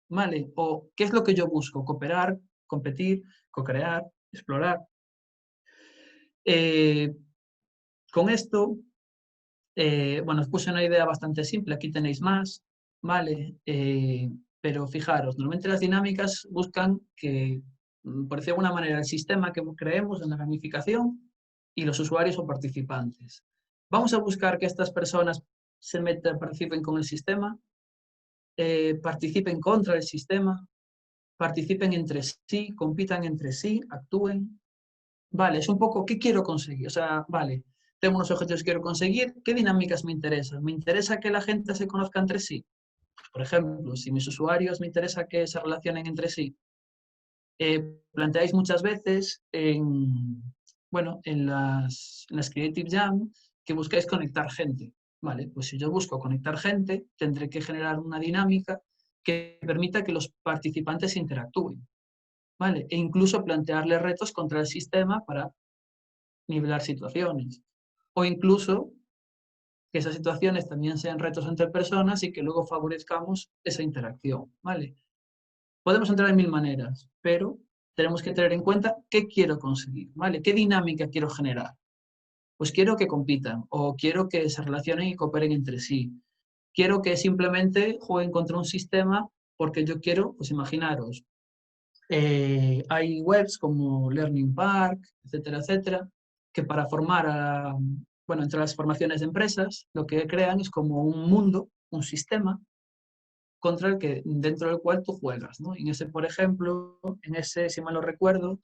¿Vale? O ¿qué es lo que yo busco? Cooperar, competir, co-crear, explorar. Eh, con esto, bueno, os puse una idea bastante simple, aquí tenéis más, ¿vale? Pero fijaros, normalmente las dinámicas buscan que, por decir de alguna manera, el sistema que creemos en la gamificación y los usuarios o participantes. Vamos a buscar que estas personas se metan, participen con el sistema, participen contra el sistema, participen entre sí, compitan entre sí, actúen. Vale, es un poco, ¿qué quiero conseguir? O sea, vale, tengo unos objetivos que quiero conseguir, ¿qué dinámicas me interesan? ¿Me interesa que la gente se conozca entre sí? Pues, por ejemplo, si mis usuarios me interesa que se relacionen entre sí, planteáis muchas veces bueno, en las Creative Jam que buscáis conectar gente. Vale, pues si yo busco conectar gente, tendré que generar una dinámica que permita que los participantes interactúen. ¿Vale? E incluso plantearle retos contra el sistema para nivelar situaciones. O incluso que esas situaciones también sean retos entre personas y que luego favorezcamos esa interacción. ¿Vale? Podemos entrar en mil maneras, pero tenemos que tener en cuenta qué quiero conseguir, ¿vale? ¿Qué dinámica quiero generar? Pues quiero que compitan o quiero que se relacionen y cooperen entre sí. Quiero que simplemente jueguen contra un sistema porque yo quiero, pues imaginaros, hay webs como Learning Park, etcétera, etcétera, que para formar bueno, entre las formaciones de empresas, lo que crean es como un mundo, un sistema contra el que, dentro del cual tú juegas, ¿no? En ese, por ejemplo, en ese, si mal no recuerdo,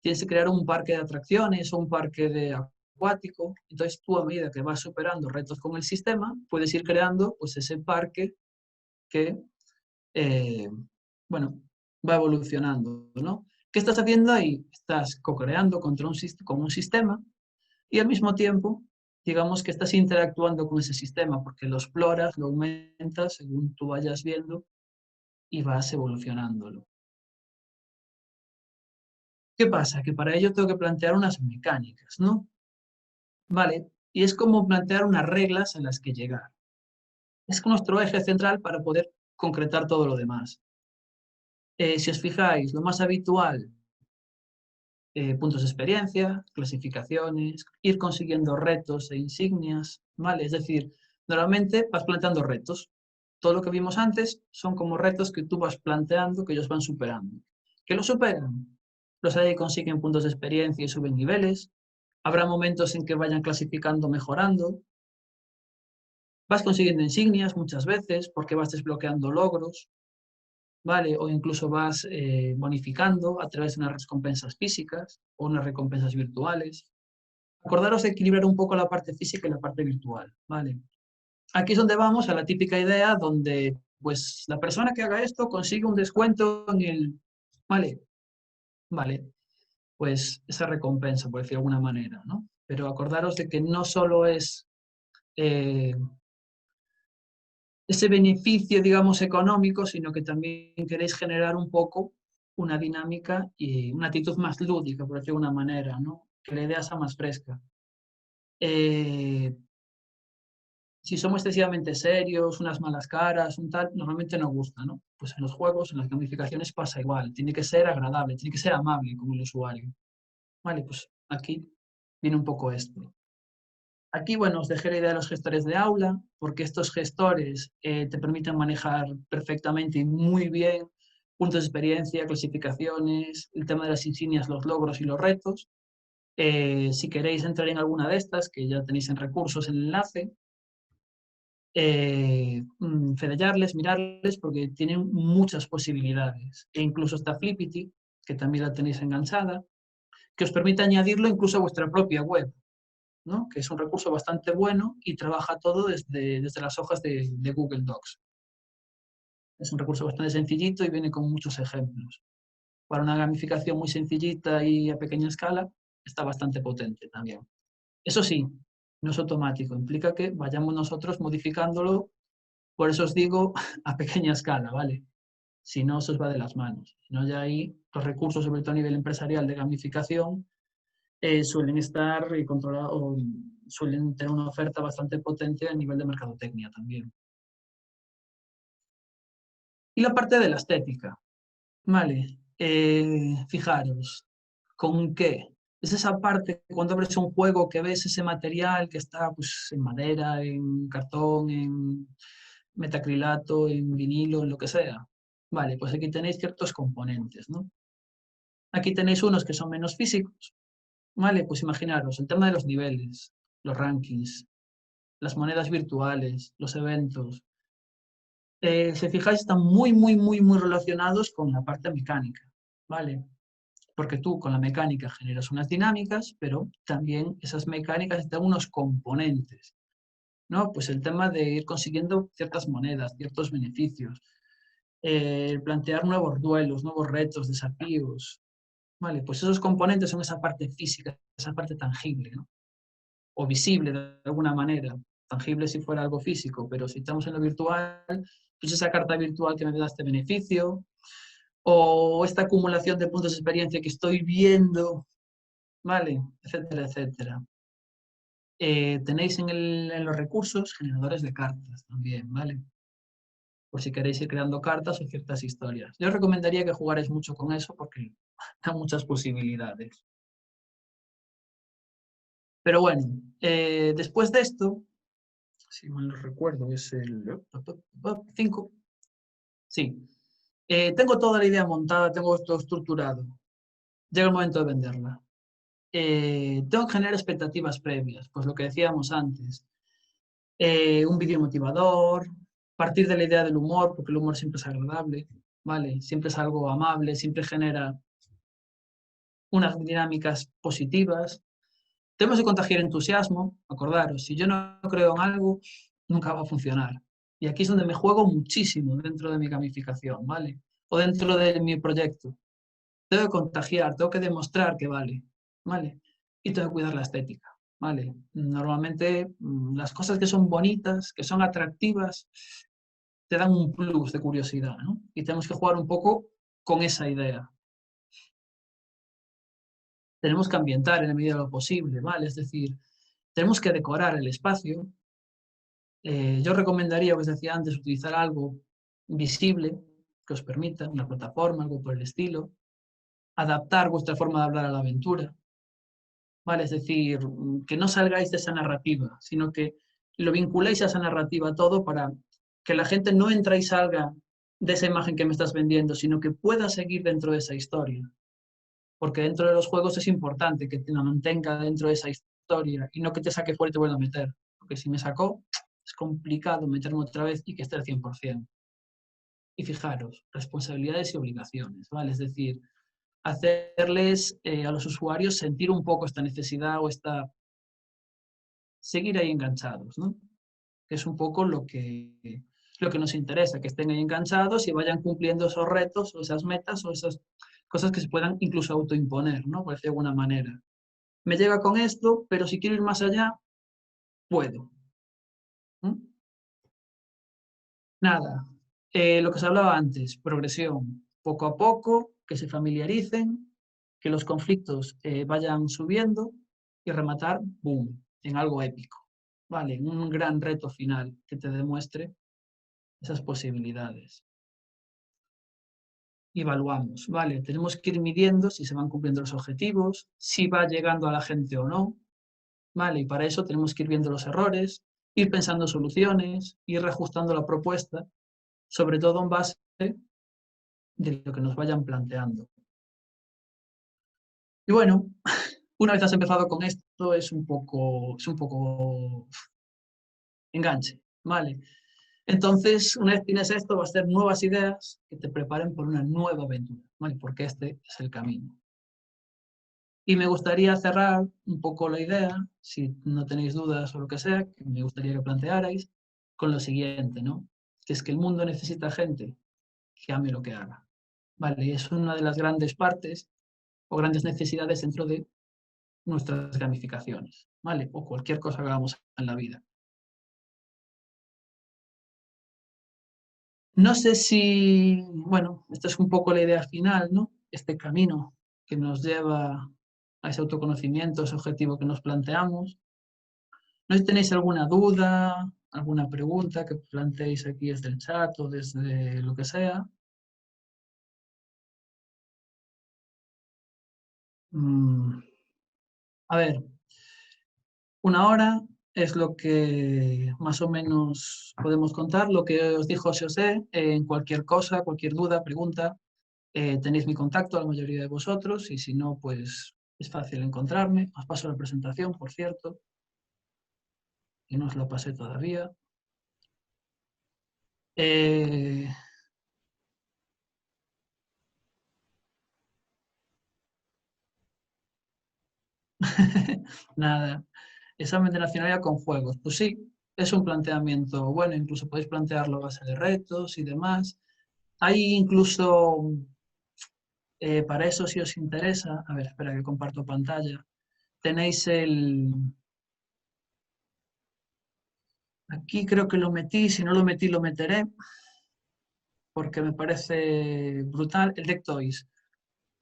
tienes que crear un parque de atracciones o un parque de acuático. Entonces tú, a medida que vas superando retos con el sistema, puedes ir creando pues ese parque que, eh, bueno, va evolucionando, ¿no? ¿Qué estás haciendo ahí? Estás co-creando contra con un sistema y al mismo tiempo, digamos que estás interactuando con ese sistema porque lo exploras, lo aumentas según tú vayas viendo y vas evolucionándolo. ¿Qué pasa? Que para ello tengo que plantear unas mecánicas, ¿no? Vale, y es como plantear unas reglas en las que llegar. Es nuestro eje central para poder concretar todo lo demás. Si os fijáis, lo más habitual, puntos de experiencia, clasificaciones, ir consiguiendo retos e insignias, ¿vale? Es decir, normalmente vas planteando retos. Todo lo que vimos antes son como retos que tú vas planteando, que ellos van superando. ¿Que lo superan? Los hay que consiguen puntos de experiencia y suben niveles. Habrá momentos en que vayan clasificando, mejorando. Vas consiguiendo insignias muchas veces porque vas desbloqueando logros, ¿vale? O incluso vas bonificando a través de unas recompensas físicas o unas recompensas virtuales. Acordaros de equilibrar un poco la parte física y la parte virtual, ¿vale? Aquí es donde vamos a la típica idea donde, pues, la persona que haga esto consigue un descuento en el... Vale, vale, pues esa recompensa, por decir de alguna manera, ¿no? Pero acordaros de que no solo es eh, ese beneficio, digamos, económico, sino que también queréis generar un poco una dinámica y una actitud más lúdica, por decirlo de una manera, ¿no? Que la idea sea más fresca. Si somos excesivamente serios, unas malas caras, un tal, normalmente no gusta, ¿no? Pues en los juegos, en las gamificaciones pasa igual. Tiene que ser agradable, tiene que ser amable con el usuario. Vale, pues aquí viene un poco esto. Aquí, bueno, os dejé la idea de los gestores de aula, porque estos gestores te permiten manejar perfectamente y muy bien puntos de experiencia, clasificaciones, el tema de las insignias, los logros y los retos. Si queréis entrar en alguna de estas, que ya tenéis en recursos el enlace, fedellarles, mirarles, porque tienen muchas posibilidades. E incluso está Flippity, que también la tenéis enganchada, que os permite añadirlo incluso a vuestra propia web, ¿no? Que es un recurso bastante bueno y trabaja todo desde las hojas de Google Docs. Es un recurso bastante sencillito y viene con muchos ejemplos. Para una gamificación muy sencillita y a pequeña escala, está bastante potente también. Eso sí, no es automático, implica que vayamos nosotros modificándolo, por eso os digo, a pequeña escala, ¿vale? Si no, se os va de las manos. Si no, ya ahí los recursos, sobre todo a nivel empresarial de gamificación, suelen estar controlados, o suelen tener una oferta bastante potente a nivel de mercadotecnia también. Y la parte de la estética, ¿vale? Fijaros, ¿con qué? Es esa parte cuando abres un juego que ves ese material que está pues, en madera, en cartón, en metacrilato, en vinilo, en lo que sea. Vale, pues aquí tenéis ciertos componentes, ¿no? Aquí tenéis unos que son menos físicos, ¿vale? Pues imaginaros, el tema de los niveles, los rankings, las monedas virtuales, los eventos. Si fijáis, están muy relacionados con la parte mecánica, ¿vale? Porque tú con la mecánica generas unas dinámicas, pero también esas mecánicas están unos componentes, ¿no? Pues el tema de ir consiguiendo ciertas monedas, ciertos beneficios, plantear nuevos duelos, nuevos retos, desafíos, ¿vale? Pues esos componentes son esa parte física, esa parte tangible, ¿no? O visible de alguna manera. Tangible si fuera algo físico, pero si estamos en lo virtual, pues esa carta virtual que me da este beneficio, o esta acumulación de puntos de experiencia que estoy viendo, ¿vale? Etcétera, etcétera. Tenéis en los recursos generadores de cartas también, ¿vale? Por si queréis ir creando cartas o ciertas historias. Yo os recomendaría que jugarais mucho con eso porque da muchas posibilidades. Pero bueno, después de esto, si mal no recuerdo, es el 5. Sí. Tengo toda la idea montada, tengo todo estructurado. Llega el momento de venderla. Tengo que generar expectativas previas, pues lo que decíamos antes. Un vídeo motivador, partir de la idea del humor, porque el humor siempre es agradable, ¿vale? Siempre es algo amable, siempre genera unas dinámicas positivas. Tenemos que contagiar entusiasmo, acordaros, si yo no creo en algo, nunca va a funcionar. Y aquí es donde me juego muchísimo dentro de mi gamificación, ¿vale? O dentro de mi proyecto. Tengo que contagiar, tengo que demostrar que vale, ¿vale? Y tengo que cuidar la estética, ¿vale? Normalmente las cosas que son bonitas, que son atractivas, te dan un plus de curiosidad, ¿no? Y tenemos que jugar un poco con esa idea. Tenemos que ambientar en la medida de lo posible, ¿vale? Es decir, tenemos que decorar el espacio. Yo recomendaría, os decía antes, utilizar algo visible que os permita, una plataforma, algo por el estilo, adaptar vuestra forma de hablar a la aventura, ¿vale? Es decir, que no salgáis de esa narrativa, sino que lo vinculéis a esa narrativa todo para que la gente no entre y salga de esa imagen que me estás vendiendo, sino que pueda seguir dentro de esa historia. Porque dentro de los juegos es importante que te la mantenga dentro de esa historia y no que te saque fuera y te vuelva a meter. Porque si me sacó, es complicado meterme otra vez y que esté al 100%. Y fijaros, responsabilidades y obligaciones, ¿vale? Es decir, hacerles a los usuarios sentir un poco esta necesidad o esta seguir ahí enganchados, ¿no? Que es un poco lo que nos interesa, que estén ahí enganchados y vayan cumpliendo esos retos o esas metas o esas cosas que se puedan incluso autoimponer, ¿no? Por decir de alguna manera. Me llega con esto, pero si quiero ir más allá, puedo. ¿Mm? Nada, lo que se hablaba antes, progresión, poco a poco, que se familiaricen, que los conflictos vayan subiendo y rematar, boom, en algo épico, ¿vale? Un gran reto final que te demuestre esas posibilidades. Evaluamos, ¿vale? Tenemos que ir midiendo si se van cumpliendo los objetivos, si va llegando a la gente o no, ¿vale? Y para eso tenemos que ir viendo los errores, ir pensando soluciones, ir reajustando la propuesta, sobre todo en base de lo que nos vayan planteando. Y bueno, una vez has empezado con esto, es un poco enganche, ¿vale? Entonces, una vez tienes esto, vas a hacer nuevas ideas que te preparen por una nueva aventura, ¿vale? Porque este es el camino. Y me gustaría cerrar un poco la idea, si no tenéis dudas o lo que sea, que me gustaría que plantearais, con lo siguiente, ¿no? Que es que el mundo necesita gente que ame lo que haga. ¿vale? Y es una de las grandes partes o grandes necesidades dentro de nuestras gamificaciones, ¿vale? O cualquier cosa que hagamos en la vida. No sé si, bueno, esta es un poco la idea final, ¿no? Este camino que nos lleva a ese autoconocimiento, ese objetivo que nos planteamos. No sé si tenéis alguna duda, alguna pregunta que planteéis aquí desde el chat o desde lo que sea. A ver, una hora es lo que más o menos podemos contar. Lo que os dijo José, en cualquier cosa, cualquier duda, pregunta, tenéis mi contacto, la mayoría de vosotros, y si no, pues es fácil encontrarme. Os paso la presentación, por cierto, y no os la pasé todavía. Eh, Nada, examen de nacionalidad con juegos. Pues sí, es un planteamiento bueno, incluso podéis plantearlo a base de retos y demás. Hay incluso, para eso si os interesa, a ver, espera que comparto pantalla, tenéis aquí creo que lo metí, si no lo metí lo meteré, porque me parece brutal, el Deck Toys,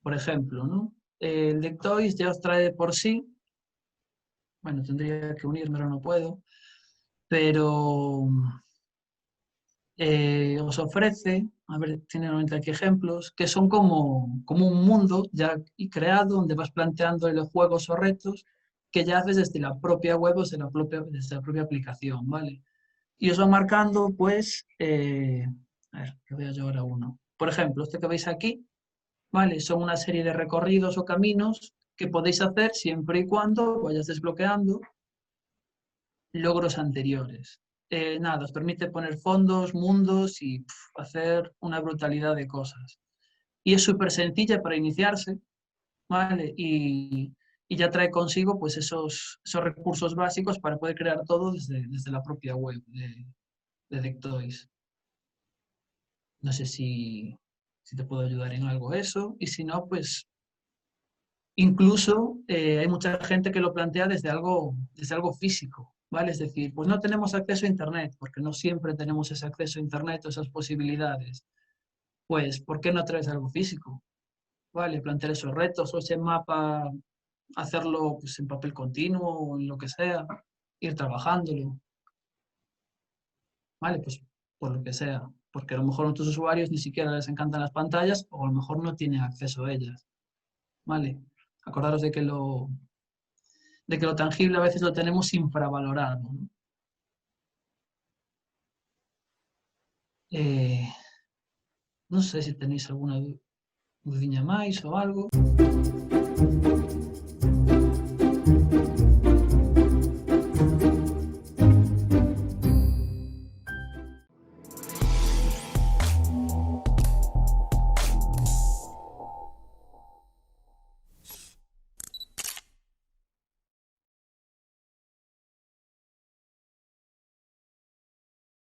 por ejemplo, ¿no? El Deck Toys ya os trae de por sí, bueno, tendría que unirme, pero no puedo, pero os ofrece, a ver, tiene 90 aquí ejemplos, que son como un mundo ya creado donde vas planteando los juegos o retos que ya haces desde la propia web o desde la propia aplicación, ¿vale? Y os va marcando, pues, a ver, que voy a llevar a uno. Por ejemplo, este que veis aquí, ¿vale? Son una serie de recorridos o caminos que podéis hacer siempre y cuando vayas desbloqueando logros anteriores. Nada, os permite poner fondos, mundos y hacer una brutalidad de cosas. Y es súper sencilla para iniciarse, ¿vale? Y ya trae consigo pues esos recursos básicos para poder crear todo desde la propia web de Dectoys. No sé si te puedo ayudar en algo eso, y si no, pues incluso hay mucha gente que lo plantea desde algo físico, ¿vale? Es decir, pues no tenemos acceso a Internet, porque no siempre tenemos ese acceso a Internet o esas posibilidades. Pues, ¿por qué no traes algo físico? ¿Vale? Plantear esos retos o ese mapa, hacerlo pues, en papel continuo o en lo que sea, ir trabajándolo, ¿vale? Pues por lo que sea, porque a lo mejor a otros usuarios ni siquiera les encantan las pantallas o a lo mejor no tienen acceso a ellas, ¿vale? Acordaros de que lo tangible a veces lo tenemos infravalorado, ¿no? Eh, no sé si tenéis alguna dudinha máis ou algo.